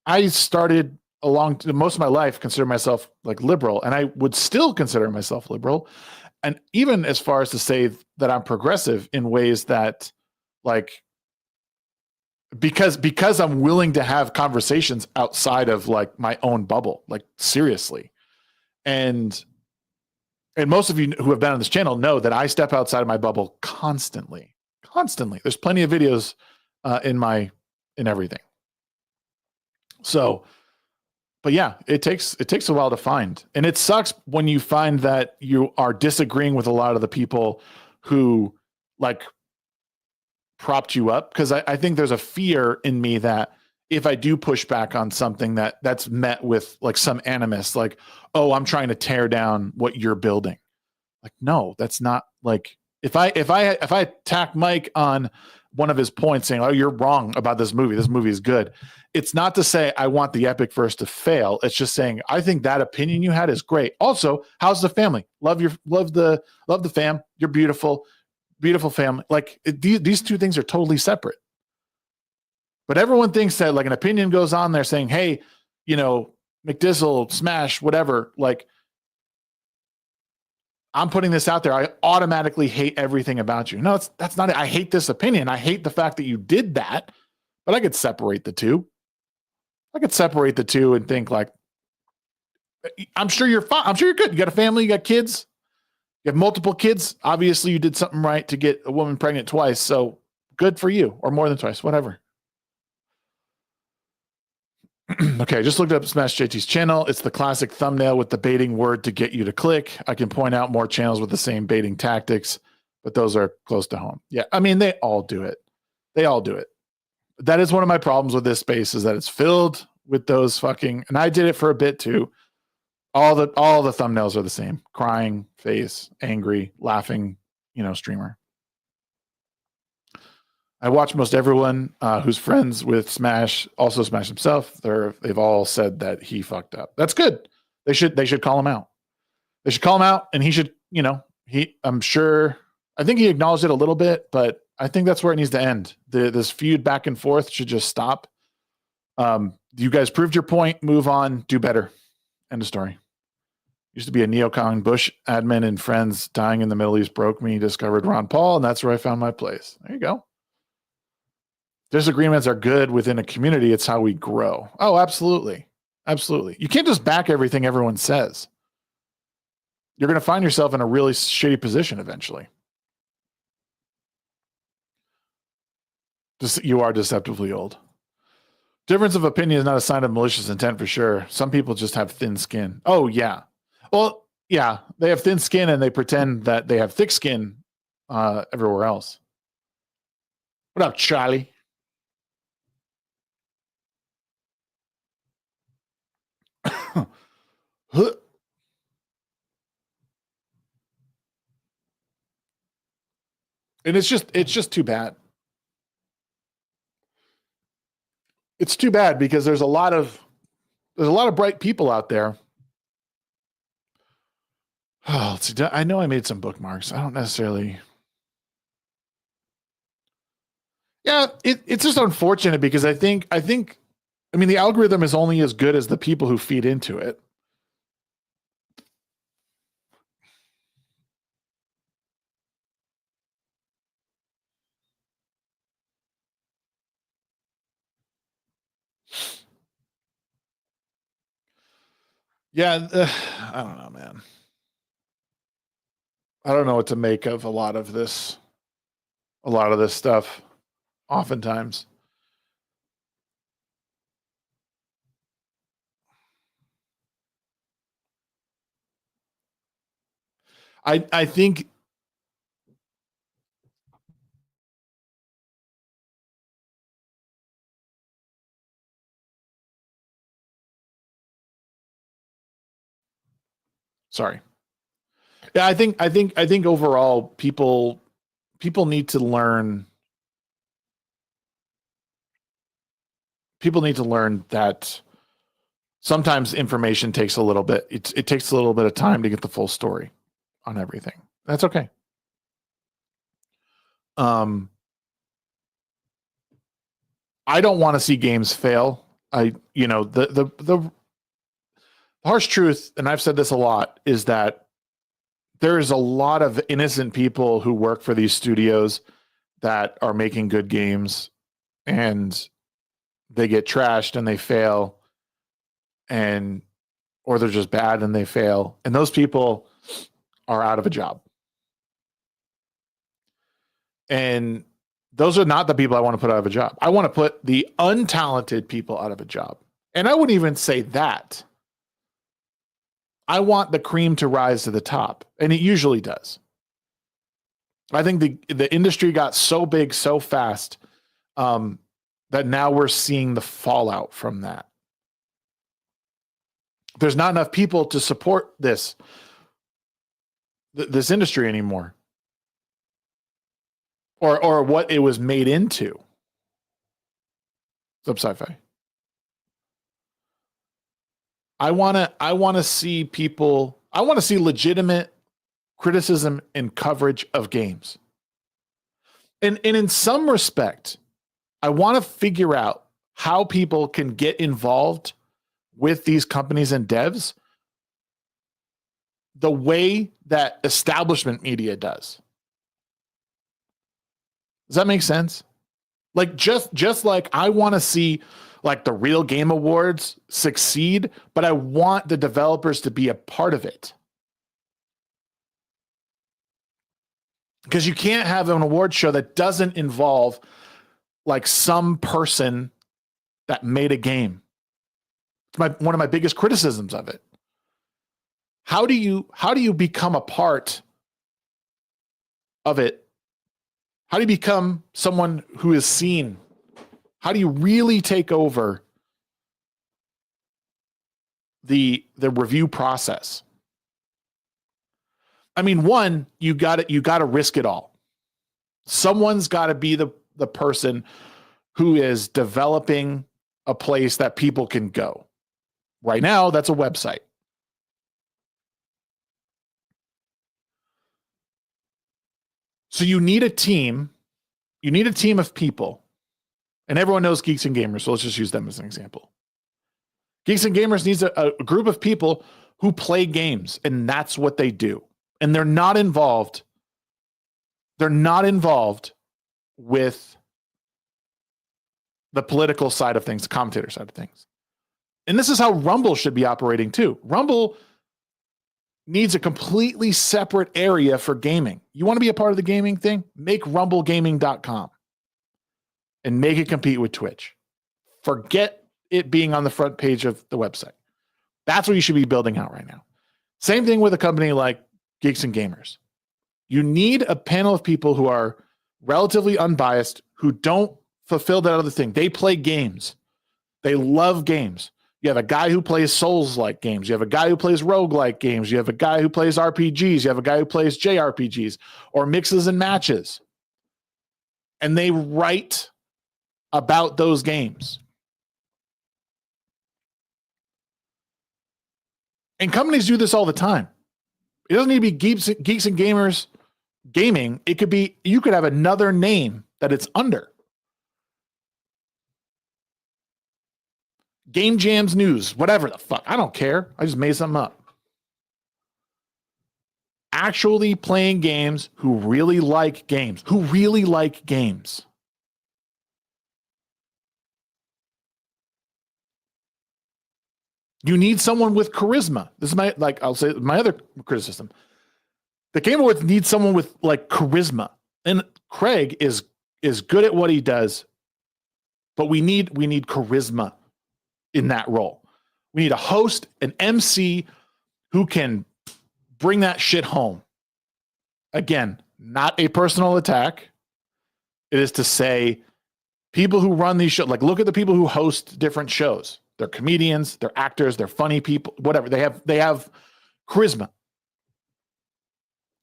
I started most of my life consider myself like liberal, and I would still consider myself liberal, and even as far as to say that I'm progressive in ways that, like, because I'm willing to have conversations outside of like my own bubble, like seriously. And most of you who have been on this channel know that I step outside of my bubble constantly. There's plenty of videos in everything. So, but yeah, it takes a while to find, and it sucks when you find that you are disagreeing with a lot of the people who like propped you up, because I think there's a fear in me that if I do push back on something that's met with like some animus, like, oh, I'm trying to tear down what you're building. Like, no, that's not, like, if I attack Mike on one of his points saying, oh, you're wrong about this movie is good, it's not to say I want the epic verse to fail. It's just saying I think that opinion you had is great. Also, how's the family? Love the fam. You're beautiful family. Like these two things are totally separate. But everyone thinks that like an opinion goes on there saying, hey, McDizzle, smash, whatever, like, I'm putting this out there, I automatically hate everything about you. No, that's not it. I hate this opinion. I hate the fact that you did that, but I could separate the two. And think like, I'm sure you're fine. I'm sure you're good. You got a family, you got kids, you have multiple kids. Obviously you did something right to get a woman pregnant twice. So good for you, or more than twice, whatever. Okay, just looked up Smash JT's channel. It's the classic thumbnail with the baiting word to get you to click. I can point out more channels with the same baiting tactics, but those are close to home. Yeah, I mean, they all do it. That is one of my problems with this space, is that it's filled with those fucking, and I did it for a bit too. All the thumbnails are the same. Crying face, angry, laughing, streamer. I watch most everyone who's friends with Smash, also Smash himself. They've all said that he fucked up. That's good. They should call him out. They should call him out, and he should, I'm sure, I think he acknowledged it a little bit, but I think that's where it needs to end. This feud back and forth should just stop. You guys proved your point. Move on. Do better. End of story. Used to be a neocon Bush admin, and friends dying in the Middle East broke me. Discovered Ron Paul, and that's where I found my place. There you go. Disagreements are good within a community. It's how we grow. Oh, absolutely. Absolutely. You can't just back everything everyone says. You're going to find yourself in a really shitty position eventually. You are deceptively old. Difference of opinion is not a sign of malicious intent for sure. Some people just have thin skin. Oh, yeah. Well, yeah, they have thin skin and they pretend that they have thick skin everywhere else. What up, Charlie? And it's just too bad. It's too bad because there's a lot of bright people out there. Oh, I know I made some bookmarks. I don't necessarily. Yeah, it's just unfortunate because I think I mean the algorithm is only as good as the people who feed into it. Yeah, I don't know, man. I don't know what to make of a lot of this stuff oftentimes. I think sorry. Yeah, I think overall people need to learn that sometimes information takes a little bit it takes a little bit of time to get the full story on everything. That's okay. Um I don't want to see games fail. The harsh truth, and I've said this a lot, is that there's a lot of innocent people who work for these studios that are making good games, and they get trashed and they fail, and or they're just bad and they fail, and those people are out of a job. And those are not the people I want to put out of a job. I want to put the untalented people out of a job. And I wouldn't even say that. I want the cream to rise to the top, and it usually does. I think the industry got so big so fast that now we're seeing the fallout from that. There's not enough people to support this industry anymore, or what it was made into. Sub sci-fi. I want to see people. I want to see legitimate criticism and coverage of games. And in some respect, I want to figure out how people can get involved with these companies and devs the way that establishment media does. Does that make sense? Like just like I want to see like the Real Game Awards succeed, but I want the developers to be a part of it. Because you can't have an award show that doesn't involve like some person that made a game. It's one of my biggest criticisms of it. How do you become a part of it? How do you become someone who is seen? How do you really take over the review process? I mean, one, you got to risk it all. Someone's got to be the person who is developing a place that people can go. Right now, that's a website. So you need a team. You need a team of people. And everyone knows Geeks and Gamers, so let's just use them as an example. Geeks and Gamers needs a group of people who play games, and that's what they do. And they're not involved. They're not involved with the political side of things, the commentator side of things. And this is how Rumble should be operating too. Rumble needs a completely separate area for gaming. You want to be a part of the gaming thing? Make rumblegaming.com and make it compete with Twitch. Forget it being on the front page of the website. That's what you should be building out right now. Same thing with a company like Geeks and Gamers. You need a panel of people who are relatively unbiased, who don't fulfill that other thing. They play games. They love games. You have a guy who plays Souls-like games. You have a guy who plays roguelike games. You have a guy who plays RPGs. You have a guy who plays JRPGs or mixes and matches. And they write about those games. And companies do this all the time. It doesn't need to be Geeks and Gamers gaming. It could be, you could have another name that it's under. Game Jams News, whatever the fuck. I don't care. I just made something up. Actually playing games, who really like games. You need someone with charisma. This is I'll say my other criticism. The Game Awards need someone with like charisma. And Craig is good at what he does, but we need charisma in that role. We need a host, an MC who can bring that shit home. Again, not a personal attack. It is to say people who run these shows, like look at the people who host different shows. They're comedians, they're actors, they're funny people, whatever. They have charisma.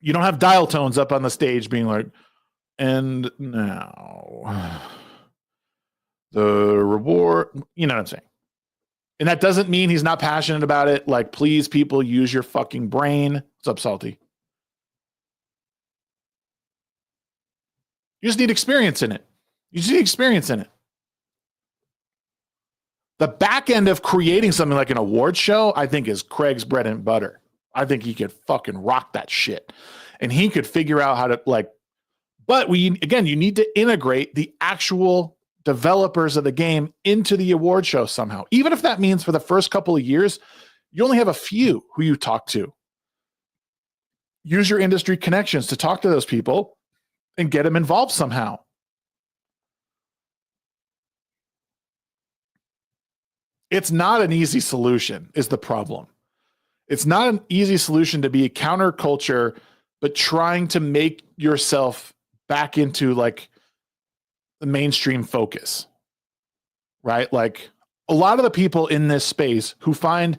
You don't have dial tones up on the stage being like, and now the reward, you know what I'm saying? And that doesn't mean he's not passionate about it. Like, please, people, use your fucking brain. What's up, Salty? You just need experience in it. The back end of creating something like an award show, I think, is Craig's bread and butter. I think he could fucking rock that shit. And he could figure out how to but you need to integrate the actual developers of the game into the award show somehow. Even if that means for the first couple of years, you only have a few who you talk to. Use your industry connections to talk to those people and get them involved somehow. It's not an easy solution, is the problem. It's not an easy solution to be a counterculture, but trying to make yourself back into like the mainstream focus, right? Like a lot of the people in this space who find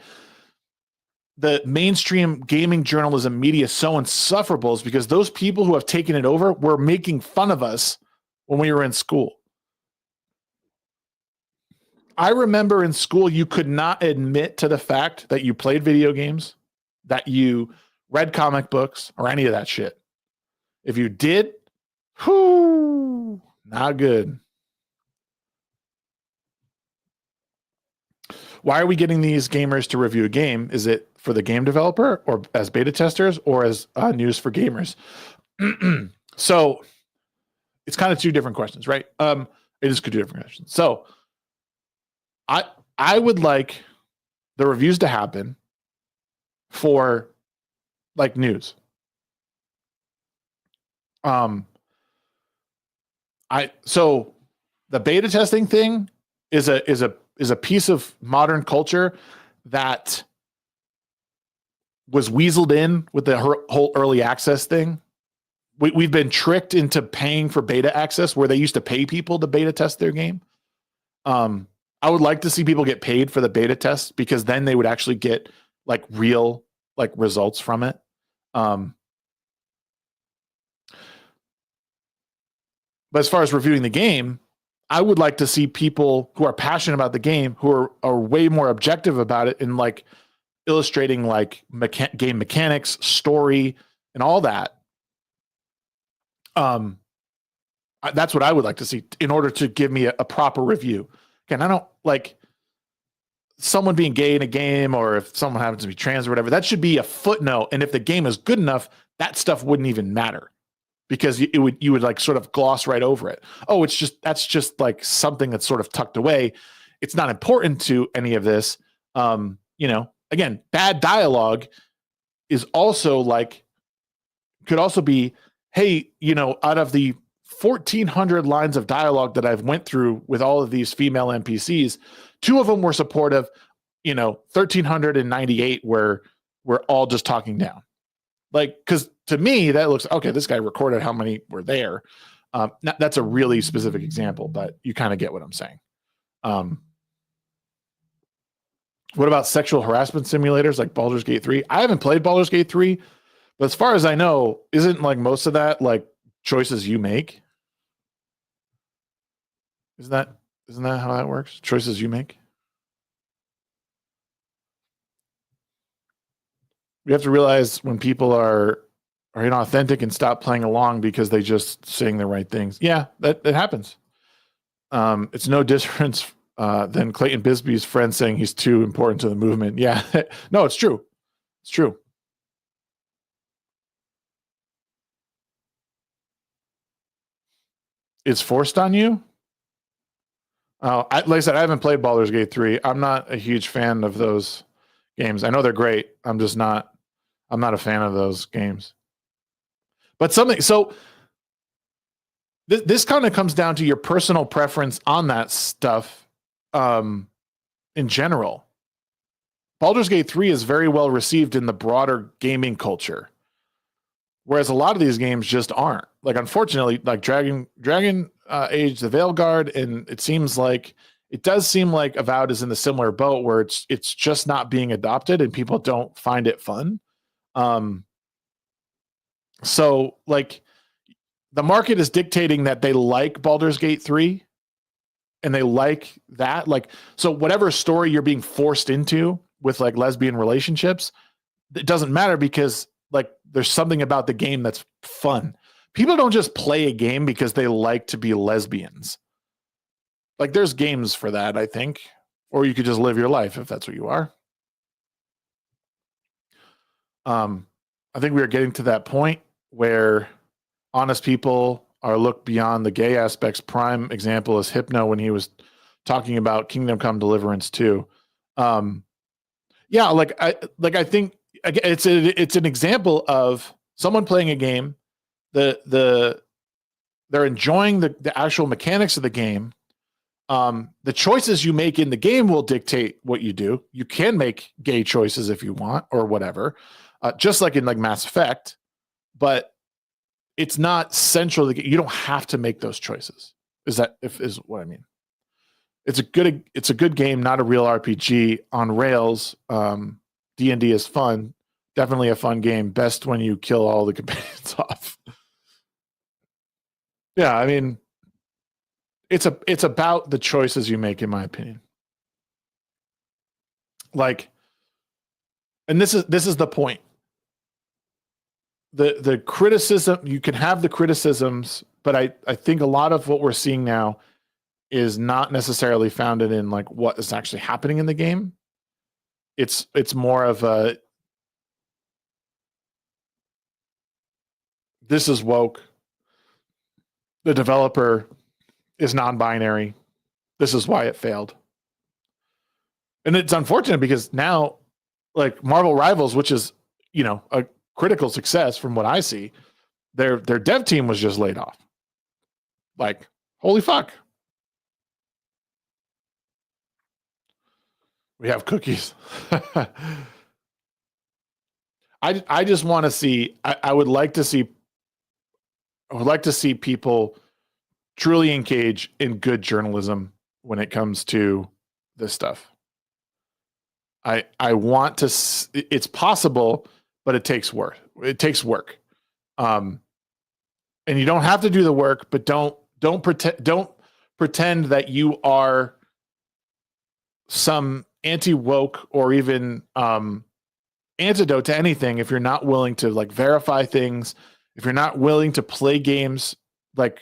the mainstream gaming journalism media so insufferable is because those people who have taken it over were making fun of us when we were in school. I remember in school, you could not admit to the fact that you played video games, that you read comic books, or any of that shit. If you did, not good. Why are we getting these gamers to review a game? Is it for the game developer or as beta testers or as news for gamers? So it's kind of two different questions, right? It is two different questions. So I would like the reviews to happen for like news. So the beta testing thing is a piece of modern culture that was weaseled in with the whole early access thing. We've been tricked into paying for beta access where they used to pay people to beta test their game. I would like to see people get paid for the beta test because then they would actually get like real like results from it. But as far as reviewing the game, I would like to see people who are passionate about the game, who are way more objective about it and like illustrating like game mechanics, story, and all that. That's what I would like to see in order to give me a proper review. Again, I don't like someone being gay in a game or if someone happens to be trans or whatever. That should be a footnote. And if the game is good enough, that stuff wouldn't even matter because you would like sort of gloss right over it. Oh, that's just like something that's sort of tucked away. It's not important to any of this. Again, bad dialogue is also like, could also be, hey, out of the 1,400 lines of dialogue that I've went through with all of these female NPCs, 2 of them were supportive. 1,398 were all just talking down. Like, because to me that looks okay. This guy recorded how many were there. That's a really specific example, but you kind of get what I'm saying. What about sexual harassment simulators like Baldur's Gate 3? I haven't played Baldur's Gate 3, but as far as I know, isn't like most of that like choices you make? Isn't that how that works? Choices you make? We have to realize when people are inauthentic and stop playing along because they just saying the right things. Yeah, that happens. It's no difference than Clayton Bisbee's friend saying he's too important to the movement. Yeah, no, it's true. It's true. It's forced on you. Like I said, I haven't played Baldur's Gate 3. I'm not a huge fan of those games. I know they're great. I'm not a fan of those games. But this kind of comes down to your personal preference on that stuff in general. Baldur's Gate 3 is very well received in the broader gaming culture, whereas a lot of these games just aren't. Like, unfortunately, like Dragon Age, the Veilguard, and it does seem like Avowed is in the similar boat where it's just not being adopted and people don't find it fun. So like the market is dictating that they like Baldur's Gate 3 and they like that. Like, so whatever story you're being forced into with like lesbian relationships, it doesn't matter because like there's something about the game that's fun. People don't just play a game because they like to be lesbians. Like, there's games for that, I think. Or you could just live your life if that's what you are. I think we are getting to that point where honest people are looked beyond the gay aspects. Prime example is Hypno when he was talking about Kingdom Come Deliverance 2. Yeah, I think it's an example of someone playing a game. They're enjoying the actual mechanics of the game. The choices you make in the game will dictate what you do. You can make gay choices if you want or whatever, just like in like Mass Effect, but it's not central. You don't have to make those choices. Is what I mean. It's a good game, not a real RPG on rails. D&D is fun. Definitely a fun game. Best when you kill all the companions off. Yeah, I mean, it's about the choices you make, in my opinion. Like, and this is the point. The criticism, you can have the criticisms, but I think a lot of what we're seeing now is not necessarily founded in like what is actually happening in the game. It's more of a, this is woke. The developer is non-binary. This is why it failed. And it's unfortunate because now, like Marvel Rivals, which is, a critical success from what I see, their dev team was just laid off. Like, holy fuck. We have cookies. I just want to see, I would like to see people truly engage in good journalism when it comes to this stuff. I want to, it's possible, but it takes work. It takes work. And you don't have to do the work, but don't pretend that you are some anti-woke or even antidote to anything if you're not willing to like verify things, if you're not willing to play games. Like,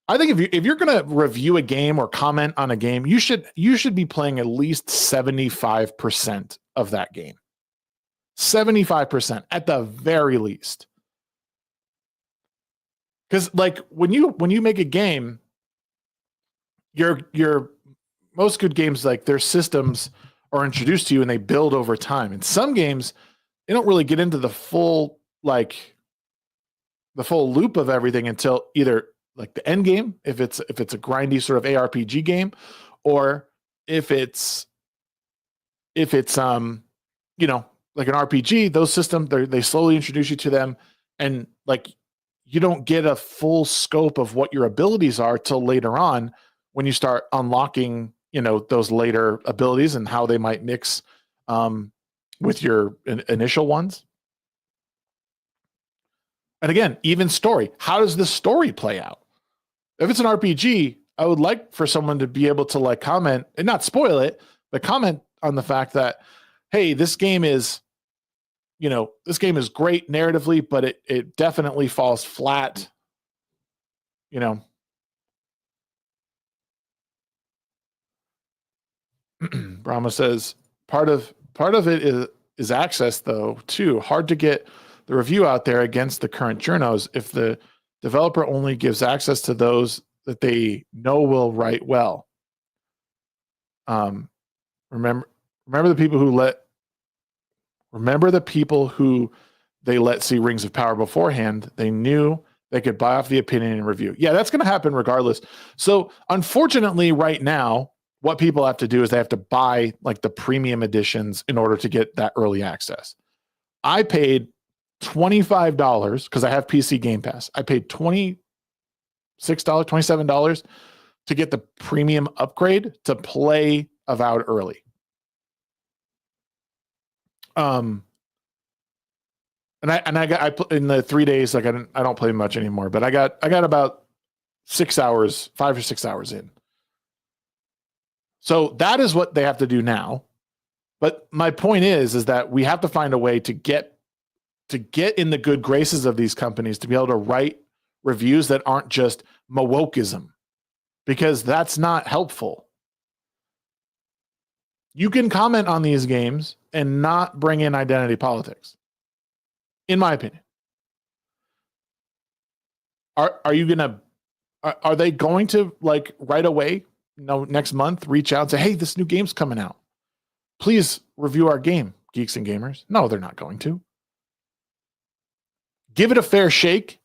I think if you're going to review a game or comment on a game, you should be playing at least 75% of that game. 75% at the very least. Because like when you make a game, your most good games, like their systems are introduced to you and they build over time. In some games, they don't really get into the full loop of everything until either like the end game, if it's a grindy sort of ARPG game, or if it's like an RPG, those systems, they slowly introduce you to them, and like you don't get a full scope of what your abilities are till later on when you start unlocking, those later abilities and how they might mix with your initial ones. And again, even story. How does the story play out? If it's an RPG, I would like for someone to be able to like comment and not spoil it, but comment on the fact that, hey, this game is great narratively, but it definitely falls flat. Brahma says part of it is access though too. Hard to get the review out there against the current journos if the developer only gives access to those that they know will write well. Remember the people who let Remember the people who they let see Rings of Power beforehand. They knew they could buy off the opinion and review. Yeah, that's going to happen regardless. So unfortunately, right now, what people have to do is they have to buy like the premium editions in order to get that early access. I paid $25 because I have PC Game Pass. I paid $26, $27 to get the premium upgrade to play Avowed early. And I put in the 3 days, like I don't play much anymore, but I got about 6 hours, 5 or 6 hours in. So that is what they have to do now. But my point is that we have to find a way to get in the good graces of these companies to be able to write reviews that aren't just wokeism, because that's not helpful. You can comment on these games and not bring in identity politics, in my opinion. Are they going to like right away, next month, reach out and say, hey, this new game's coming out, please review our game, geeks and gamers? No, they're not going to. Give it a fair shake.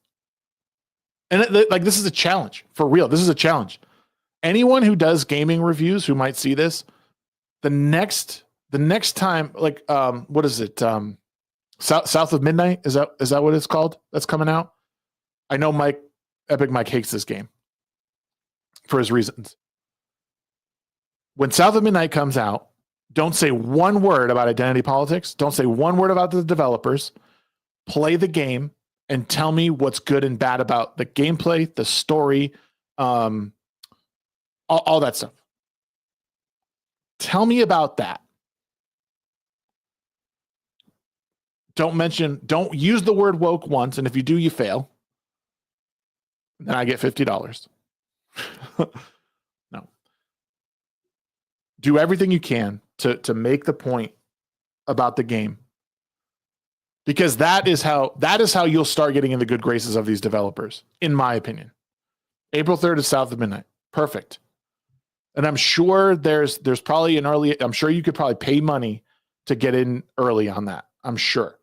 And like, this is a challenge for real. This is a challenge. Anyone who does gaming reviews who might see this, the next time, like, what is it? South of Midnight. Is that what it's called? That's coming out. I know Epic Mike hates this game for his reasons. When South of Midnight comes out, don't say one word about identity politics. Don't say one word about the developers. Play the game and tell me what's good and bad about the gameplay, the story, all that stuff. Tell me about that. Don't use the word woke once, and if you do, you fail. Then I get $50. No. Do everything you can to make the point about the game, because that is how you'll start getting in the good graces of these developers, in my opinion. April 3rd is South of Midnight. Perfect. And I'm sure there's probably I'm sure you could probably pay money to get in early on that. I'm sure.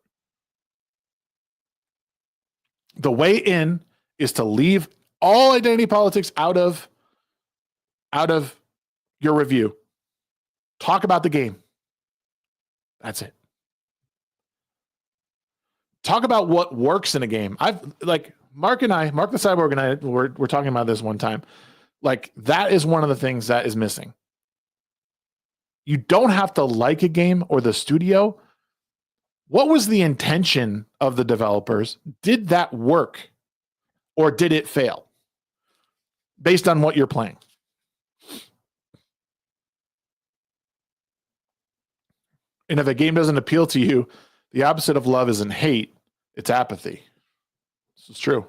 The way in is to leave all identity politics out of your review. Talk about the game. That's it. Talk about what works in a game. Mark the Cyborg and I we're talking about this one time. Like, that is one of the things that is missing. You don't have to like a game or the studio. What was the intention of the developers? Did that work or did it fail? Based on what you're playing. And if a game doesn't appeal to you, the opposite of love isn't hate, it's apathy. This is true.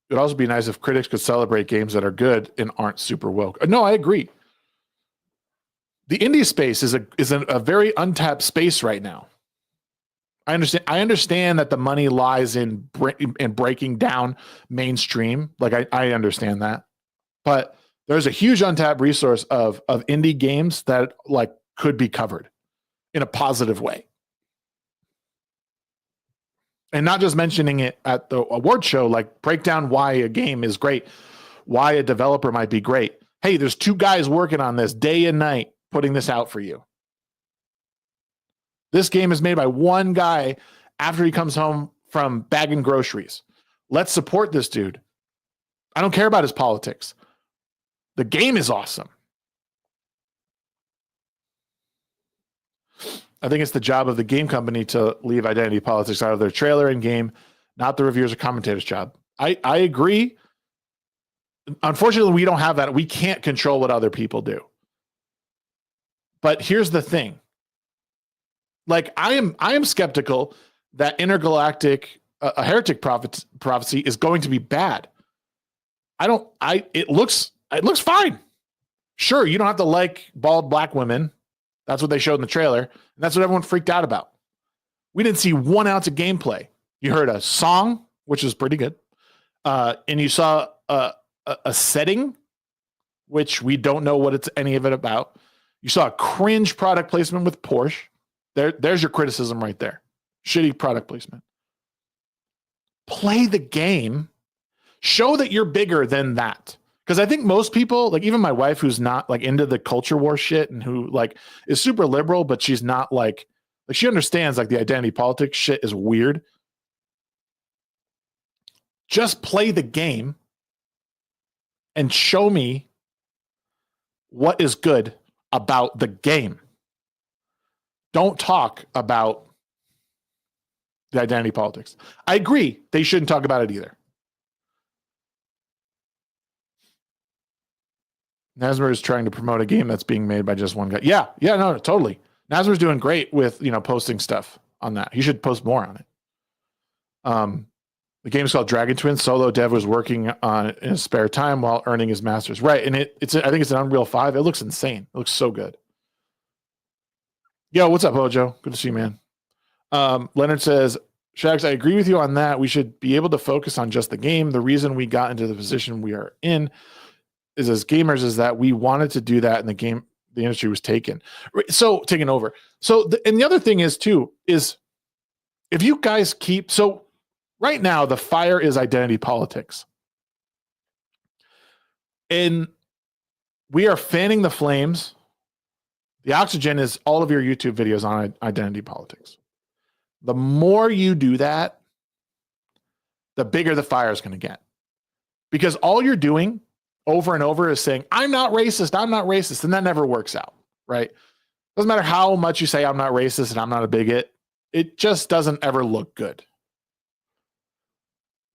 It'd also be nice if critics could celebrate games that are good and aren't super woke. No, I agree. The indie space is a very untapped space right now. I understand that the money lies in breaking down mainstream. Like, I understand that, but there's a huge untapped resource of indie games that like could be covered in a positive way. And not just mentioning it at the award show, like break down why a game is great, why a developer might be great. Hey, there's 2 guys working on this day and night, putting this out for you. This game is made by one guy after he comes home from bagging groceries. Let's support this dude. I don't care about his politics. The game is awesome. I think it's the job of the game company to leave identity politics out of their trailer and game, not the reviewers or commentators' job. I agree. Unfortunately, we don't have that. We can't control what other people do. But here's the thing. Like, I am skeptical that Intergalactic a Heretic Prophecy is going to be bad. It looks fine. Sure, you don't have to like bald black women. That's what they showed in the trailer. And that's what everyone freaked out about. We didn't see 1 ounce of gameplay. You heard a song, which was pretty good. And you saw a setting, which we don't know what it's any of it about. You saw a cringe product placement with Porsche. There's your criticism right there. Shitty product placement. Play the game. Show that you're bigger than that. Because I think most people, like even my wife, who's not like into the culture war shit and who like is super liberal, but she's not like she understands like the identity politics shit is weird. Just play the game and show me what is good about the game. Don't talk about the identity politics. I agree. They shouldn't talk about it either. Nasmer is trying to promote a game that's being made by just one guy. Yeah, no, totally. Nasmer's doing great with, posting stuff on that. He should post more on it. The game is called Dragon Twin. Solo dev was working on it in his spare time while earning his master's. Right, and I think it's an Unreal 5. It looks insane. It looks so good. Yo, what's up, Hojo? Good to see you, man. Leonard says, Shags, I agree with you on that. We should be able to focus on just the game. The reason we got into the position we are in is as gamers is that we wanted to do that, and the industry was taken over. So, and the other thing is too, is if you guys right now the fire is identity politics. And we are fanning the flames. The oxygen is all of your YouTube videos on identity politics. The more you do that, the bigger the fire is going to get. Because all you're doing over and over is saying, I'm not racist, and that never works out, right? Doesn't matter how much you say I'm not racist and I'm not a bigot, it just doesn't ever look good.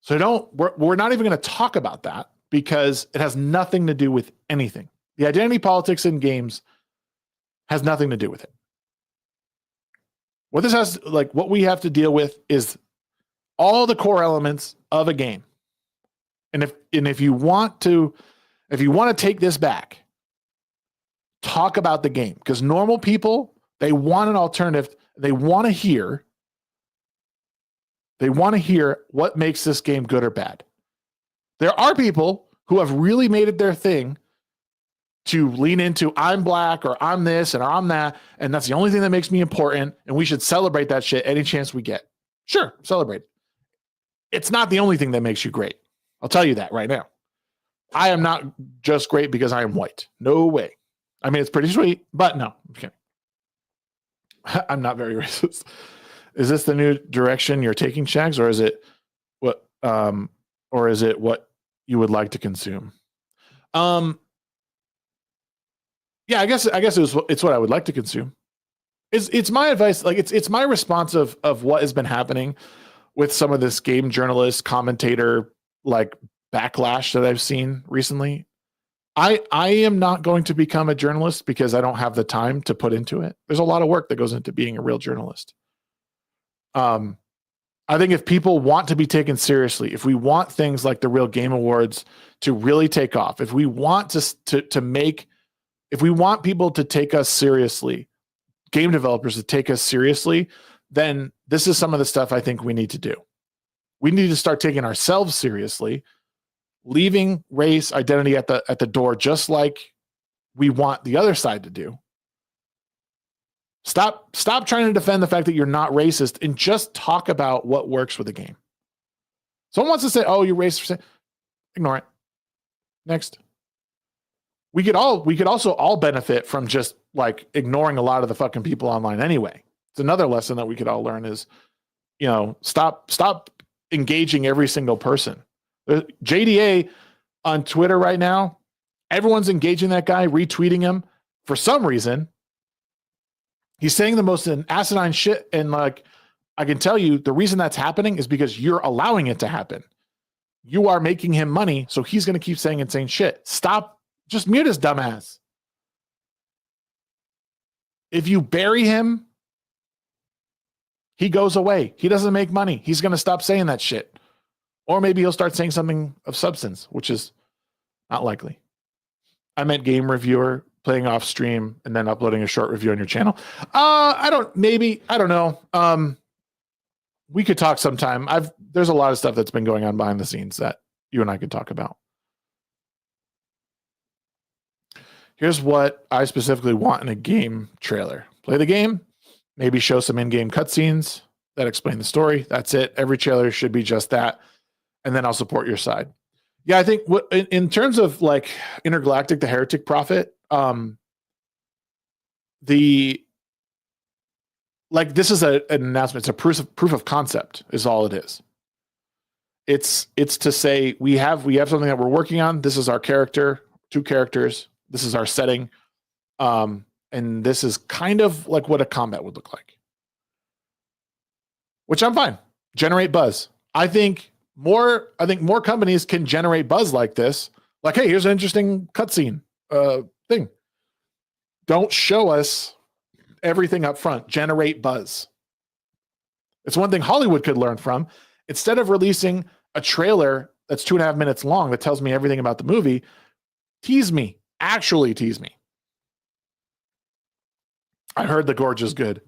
So we're not even going to talk about that because it has nothing to do with anything. The identity politics in games has nothing to do with it. What we have to deal with is all the core elements of a game. And if you want to take this back, talk about the game, because normal people, they want an alternative. They want to hear what makes this game good or bad. There are people who have really made it their thing to lean into I'm black or I'm this and I'm that, and that's the only thing that makes me important, and we should celebrate that shit any chance we get. Sure, celebrate. It's not the only thing that makes you great. I'll tell you that right now. I am not just great because I am white. No way. I mean, it's pretty sweet, but no. Okay. I'm not very racist. Is this the new direction you're taking, Shags, or is it what you would like to consume? Yeah, I guess it's what I would like to consume. It's my advice, like it's my response of what has been happening with some of this game journalist commentator like backlash that I've seen recently. I am not going to become a journalist because I don't have the time to put into it. There's a lot of work that goes into being a real journalist. I think if people want to be taken seriously, if we want things like the Real Game Awards to really take off, if we want if we want people to take us seriously, game developers to take us seriously, then this is some of the stuff I think we need to do. We need to start taking ourselves seriously, leaving race identity at the door, just like we want the other side to do. Stop trying to defend the fact that you're not racist and just talk about what works with the game. Someone wants to say, "Oh, you're racist." Ignore it. Next. We could also all benefit from just like ignoring a lot of the fucking people online anyway. It's another lesson that we could all learn is, stop engaging every single person. JDA on Twitter right now, everyone's engaging that guy, retweeting him for some reason. He's saying the most asinine shit, and like I can tell you the reason that's happening is because you're allowing it to happen. You are making him money, so he's going to keep saying insane shit. Stop. Just mute his dumbass. If you bury him, he goes away. He doesn't make money. He's going to stop saying that shit. Or maybe he'll start saying something of substance, which is not likely. I meant game reviewer, playing off stream and then uploading a short review on your channel. I don't know. We could talk sometime. There's a lot of stuff that's been going on behind the scenes that you and I could talk about. here's what I specifically want in a game trailer. Play the game, maybe show some in-game cutscenes that explain the story. That's it. Every trailer should be just that. And then I'll support your side. Yeah, I think in terms of like Intergalactic, the Heretic Prophet, this is an announcement. It's a proof of concept is all it is. It's to say we have something that we're working on. This is our character, 2 characters. This is our setting. And this is kind of like what a combat would look like. Which I'm fine. Generate buzz. I think more companies can generate buzz like this. Like, hey, here's an interesting cutscene thing. Don't show us everything up front. Generate buzz. It's one thing Hollywood could learn from. Instead of releasing a trailer that's 2.5 minutes long that tells me everything about the movie, tease me. Actually tease me. I heard the Gorge is good.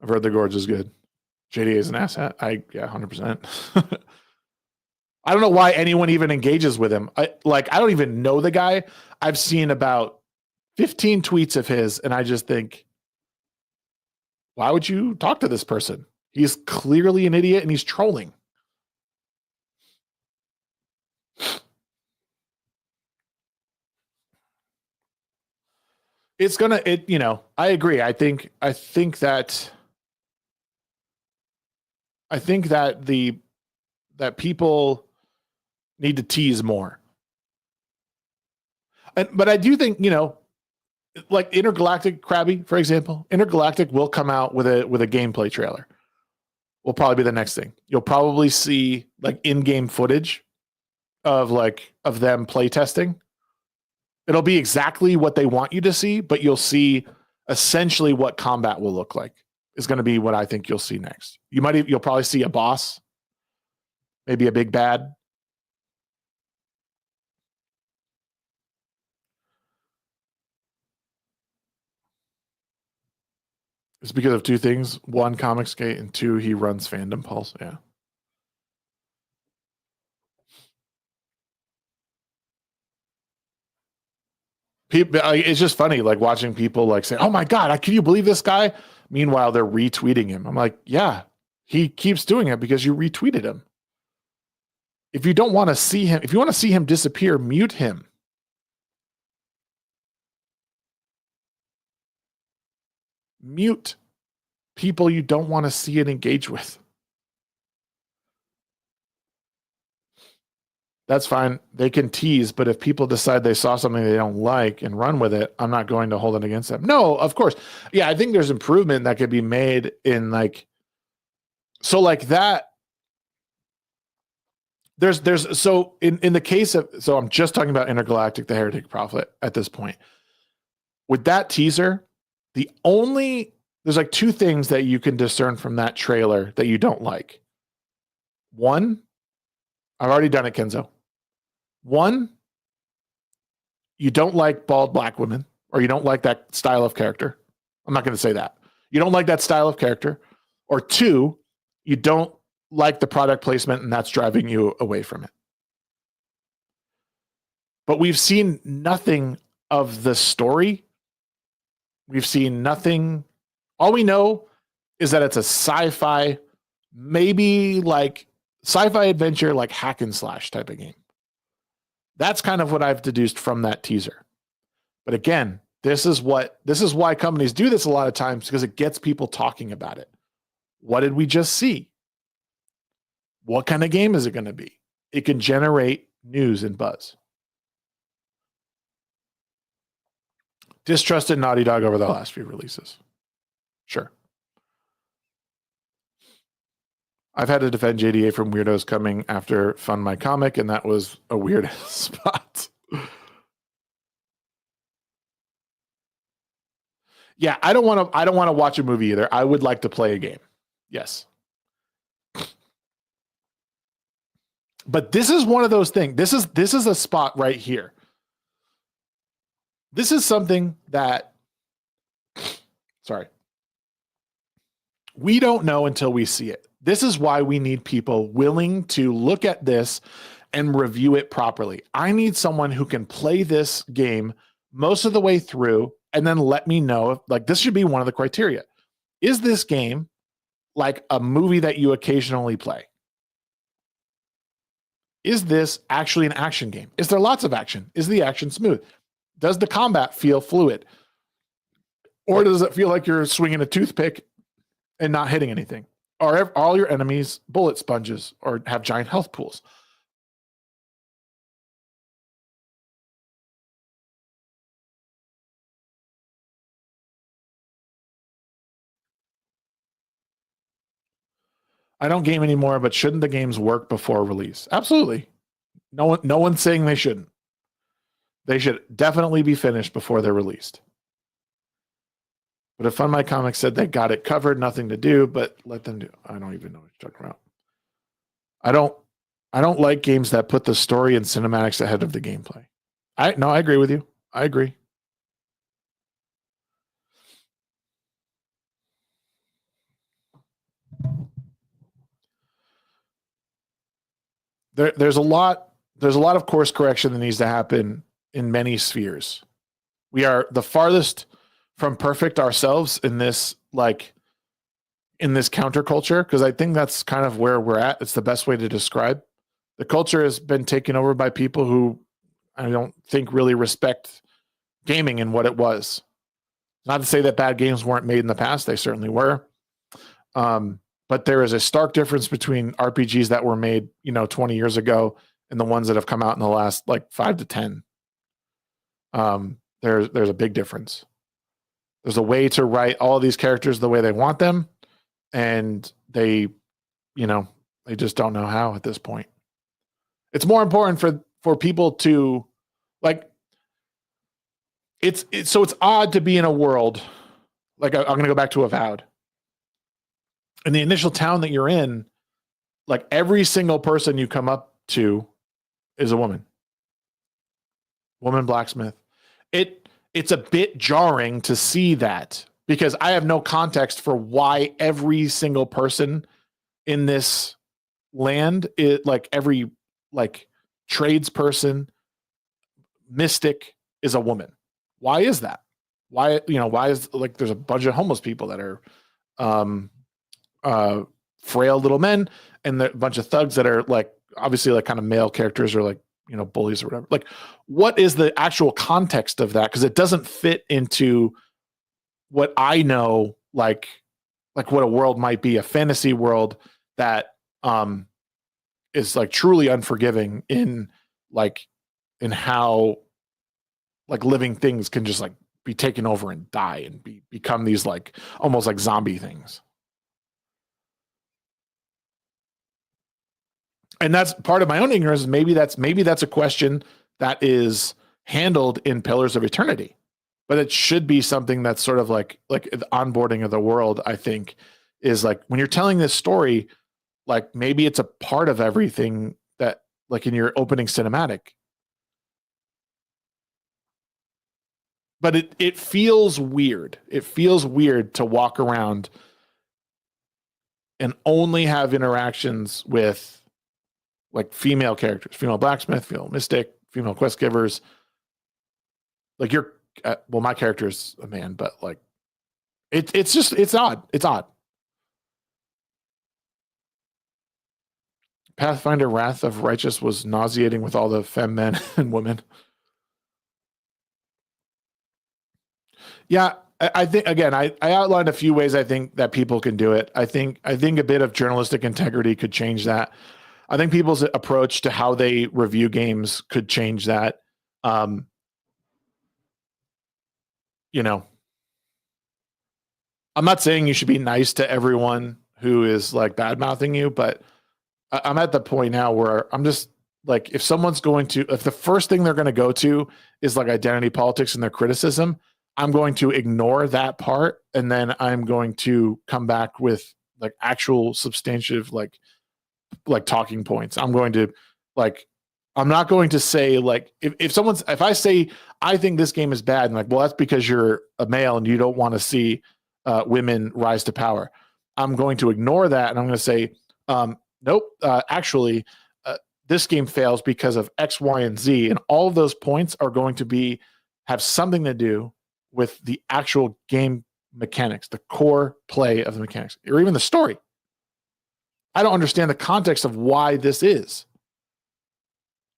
I've heard the Gorge is good. JDA is an asset. 100%. I don't know why anyone even engages with him. I don't even know the guy. I've seen about 15 tweets of his, and I just think, why would you talk to this person? He's clearly an idiot and he's trolling. I agree. I think that people need to tease more. But I do think, like Intergalactic Krabby, for example, Intergalactic will come out with a gameplay trailer. Will probably be the next thing. You'll probably see like in-game footage of them play testing. It'll be exactly what they want you to see, but you'll see essentially what combat will look like is going to be what I think you'll see next. You'll probably see a boss, maybe a big bad. It's because of 2 things. 1, Comicsgate, and 2, he runs Fandom Pulse. Yeah. It's just funny, like watching people like say, "Oh my God, can you believe this guy?" Meanwhile, they're retweeting him. I'm like, yeah, he keeps doing it because you retweeted him. If you don't want to see him, if you want to see him disappear, mute him. Mute people you don't want to see and engage with. That's fine. They can tease, but if people decide they saw something they don't like and run with it, I'm not going to hold it against them. No, of course. Yeah, I think there's improvement that could be made in that. So in the case of, so I'm just talking about Intergalactic, the Heretic Prophet at this point. With that teaser, there's like 2 things that you can discern from that trailer that you don't like. 1, I've already done it, Kenzo. 1, you don't like bald black women, or you don't like that style of character. I'm not going to say that. You don't like that style of character. Or 2, you don't like the product placement, and that's driving you away from it. But we've seen nothing of the story. We've seen nothing. All we know is that it's a sci-fi, maybe like sci-fi adventure, like hack and slash type of game. That's kind of what I've deduced from that teaser. But again, this is why companies do this a lot of times, because it gets people talking about it. What did we just see? What kind of game is it going to be? It can generate news and buzz. Distrusted Naughty Dog over the last few releases. Sure. I've had to defend JDA from weirdos coming after Fund My Comic, and that was a weird spot. Yeah, I don't want to watch a movie either. I would like to play a game. Yes. But this is one of those things. This is a spot right here. This is something that, sorry, we don't know until we see it. This is why we need people willing to look at this and review it properly. I need someone who can play this game most of the way through, and then let me know if, like, this should be one of the criteria. Is this game like a movie that you occasionally play? Is this actually an action game? Is there lots of action? Is the action smooth? Does the combat feel fluid? Or does it feel like you're swinging a toothpick and not hitting anything? Are all your enemies bullet sponges or have giant health pools? I don't game anymore, but shouldn't the games work before release? Absolutely. No one's saying they shouldn't. They should definitely be finished before they're released. But if Fun My Comics said they got it covered, nothing to do, but let them do. I don't even know what you're talking about. I don't like games that put the story and cinematics ahead of the gameplay. I agree with you. I agree. There's a lot of course correction that needs to happen in many spheres. We are the farthest from perfect ourselves in this counterculture, because I think that's kind of where we're at. It's the best way to describe. The culture has been taken over by people who I don't think really respect gaming and what it was. Not to say that bad games weren't made in the past. They certainly were. But there is a stark difference between RPGs that were made, 20 years ago and the ones that have come out in the last 5 to 10. There's a big difference. There's a way to write all of these characters the way they want them, and they just don't know how at this point. It's more important for people to it's odd to be in a world I'm going to go back to Avowed. In the initial town that you're in, every single person you come up to is a woman blacksmith. It's a bit jarring to see that, because I have no context for why every single person in this land is every tradesperson, mystic is a woman. Why is that? Why is there's a bunch of homeless people that are frail little men, and a bunch of thugs that are obviously kind of male characters, or bullies or whatever. What is the actual context of that? Because it doesn't fit into what I know, what a world might be, a fantasy world that is truly unforgiving in how living things can just be taken over and die and become these almost like zombie things. And that's part of my own ignorance. Maybe that's a question that is handled in Pillars of Eternity, but it should be something that's sort of like the onboarding of the world. I think is when you're telling this story, maybe it's a part of everything that in your opening cinematic. But it feels weird. It feels weird to walk around and only have interactions with female characters, female blacksmith, female mystic, female quest givers. My character is a man, but it's odd. It's odd. Pathfinder Wrath of Righteous was nauseating with all the femme men and women. Yeah, I think, again, I outlined a few ways I think that people can do it. I think a bit of journalistic integrity could change that. I think people's approach to how they review games could change that. I'm not saying you should be nice to everyone who is bad mouthing you, but I'm at the point now where I'm just if someone's if the first thing they're going to go to is identity politics and their criticism, I'm going to ignore that part, and then I'm going to come back with actual substantive talking points. I'm going to I'm not going to say if I say I think this game is bad, and well, that's because you're a male and you don't want to see women rise to power. I'm going to ignore that, and I'm going to say nope, actually this game fails because of X, Y, and Z, and all of those points are going to be have something to do with the actual game mechanics, the core play of the mechanics, or even the story. I don't understand the context of why this is.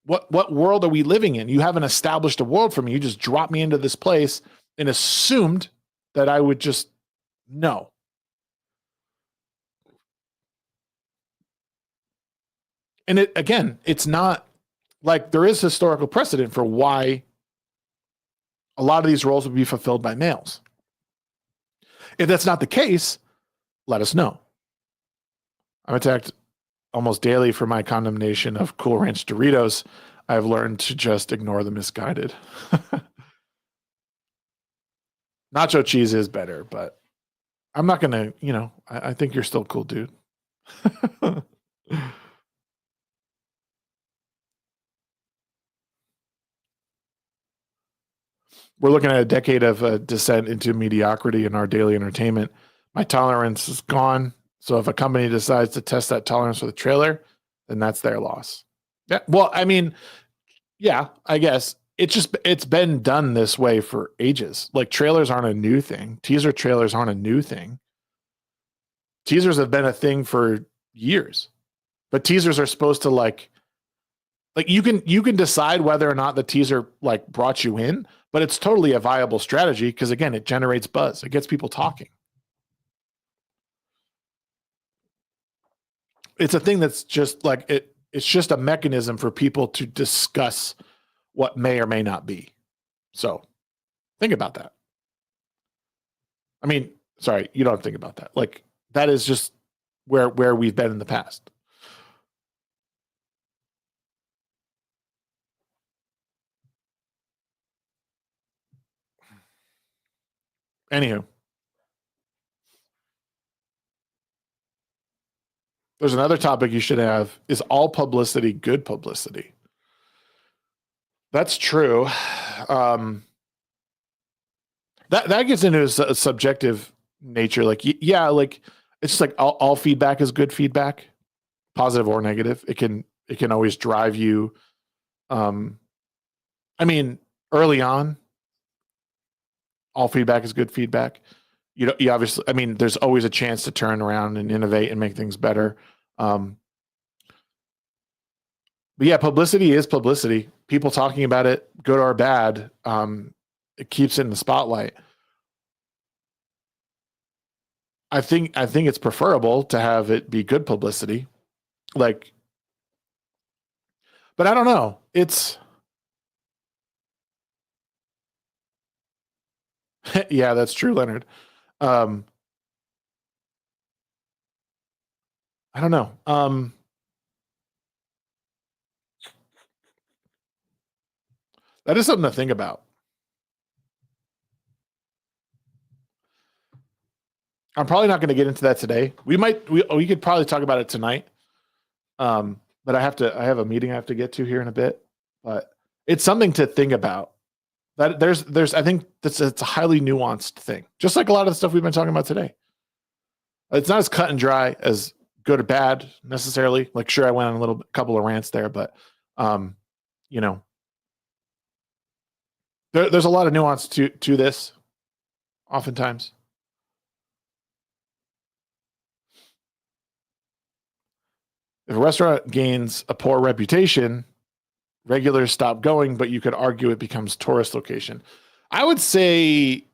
What world are we living in? You haven't established a world for me. You just dropped me into this place and assumed that I would just know. And it's not like there is historical precedent for why a lot of these roles would be fulfilled by males. If that's not the case, let us know. I'm attacked almost daily for my condemnation of Cool Ranch Doritos. I've learned to just ignore the misguided. Nacho cheese is better, but I'm not going to, I think you're still cool, dude. We're looking at a decade of descent into mediocrity in our daily entertainment. My tolerance is gone. So if a company decides to test that tolerance with a trailer, then that's their loss. Yeah. Well, I mean, yeah, I guess it's been done this way for ages. Like trailers aren't a new thing. Teaser trailers aren't a new thing. Teasers have been a thing for years, but teasers are supposed to like you can decide whether or not the teaser like brought you in, but it's totally a viable strategy because again, it generates buzz. It gets people talking. It's a thing that's just like it's just a mechanism for people to discuss what may or may not be. So think about that. I mean, sorry, you don't have to think about that. Like that is just where we've been in the past. Anywho, there's another topic you should have. Is all publicity good publicity? That's true. That gets into a subjective nature. Like, yeah, like it's just like all feedback is good feedback, positive or negative. It can always drive you. I mean, early on, all feedback is good feedback. You obviously, I mean, there's always a chance to turn around and innovate and make things better. But yeah, publicity is publicity. People talking about it, good or bad, it keeps it in the spotlight. I think it's preferable to have it be good publicity. Like, but I don't know. It's yeah, that's true, Leonard. I don't know. That is something to think about. I'm probably not going to get into that today. We could probably talk about it tonight. But I have a meeting I have to get to here in a bit, but it's something to think about. That I think it's a highly nuanced thing. Just like a lot of the stuff we've been talking about today. It's not as cut and dry as good or bad necessarily. Like sure, I went on a couple of rants there, but there's a lot of nuance to this oftentimes. If a restaurant gains a poor reputation, regulars stop going, but you could argue it becomes tourist location. I would say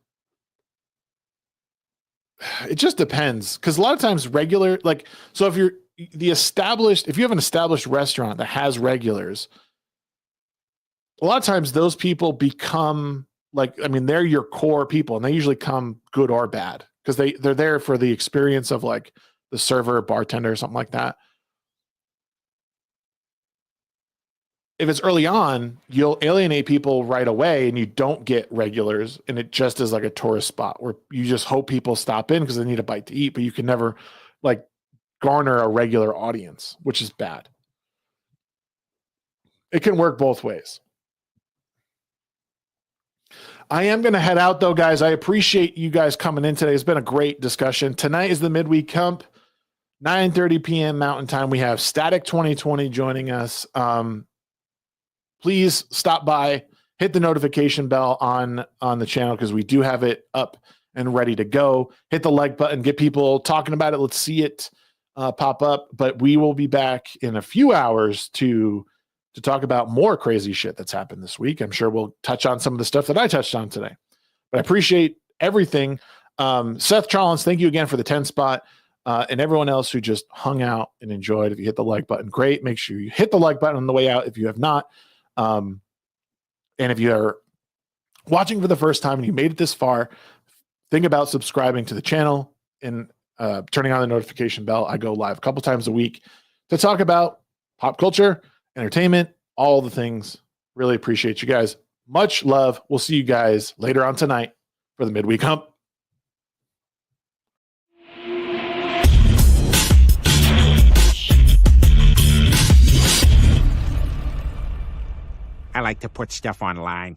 it just depends because a lot of times regular, like, so if if you have an established restaurant that has regulars, a lot of times those people become like, I mean, they're your core people and they usually come good or bad because they're there for the experience of like the server, bartender, or something like that. If it's early on, you'll alienate people right away and you don't get regulars and it just is like a tourist spot where you just hope people stop in because they need a bite to eat, but you can never like garner a regular audience, which is bad. It can work both ways. I am going to head out though, guys. I appreciate you guys coming in today. It's been a great discussion. Tonight is the midweek hump, 9:30 p.m. Mountain Time. We have Static 2020 joining us. Please stop by, hit the notification bell on the channel because we do have it up and ready to go. Hit the like button, get people talking about it. Let's see it pop up. But we will be back in a few hours to talk about more crazy shit that's happened this week. I'm sure we'll touch on some of the stuff that I touched on today. But I appreciate everything. Seth Trollins, thank you again for the 10 spot. And everyone else who just hung out and enjoyed. If you hit the like button, great. Make sure you hit the like button on the way out if you have not. And if you are watching for the first time and you made it this far, think about subscribing to the channel and turning on the notification bell. I go live a couple times a week to talk about pop culture, entertainment, all the things. Really appreciate you guys. Much love. We'll see you guys later on tonight for the midweek hump. I like to put stuff online.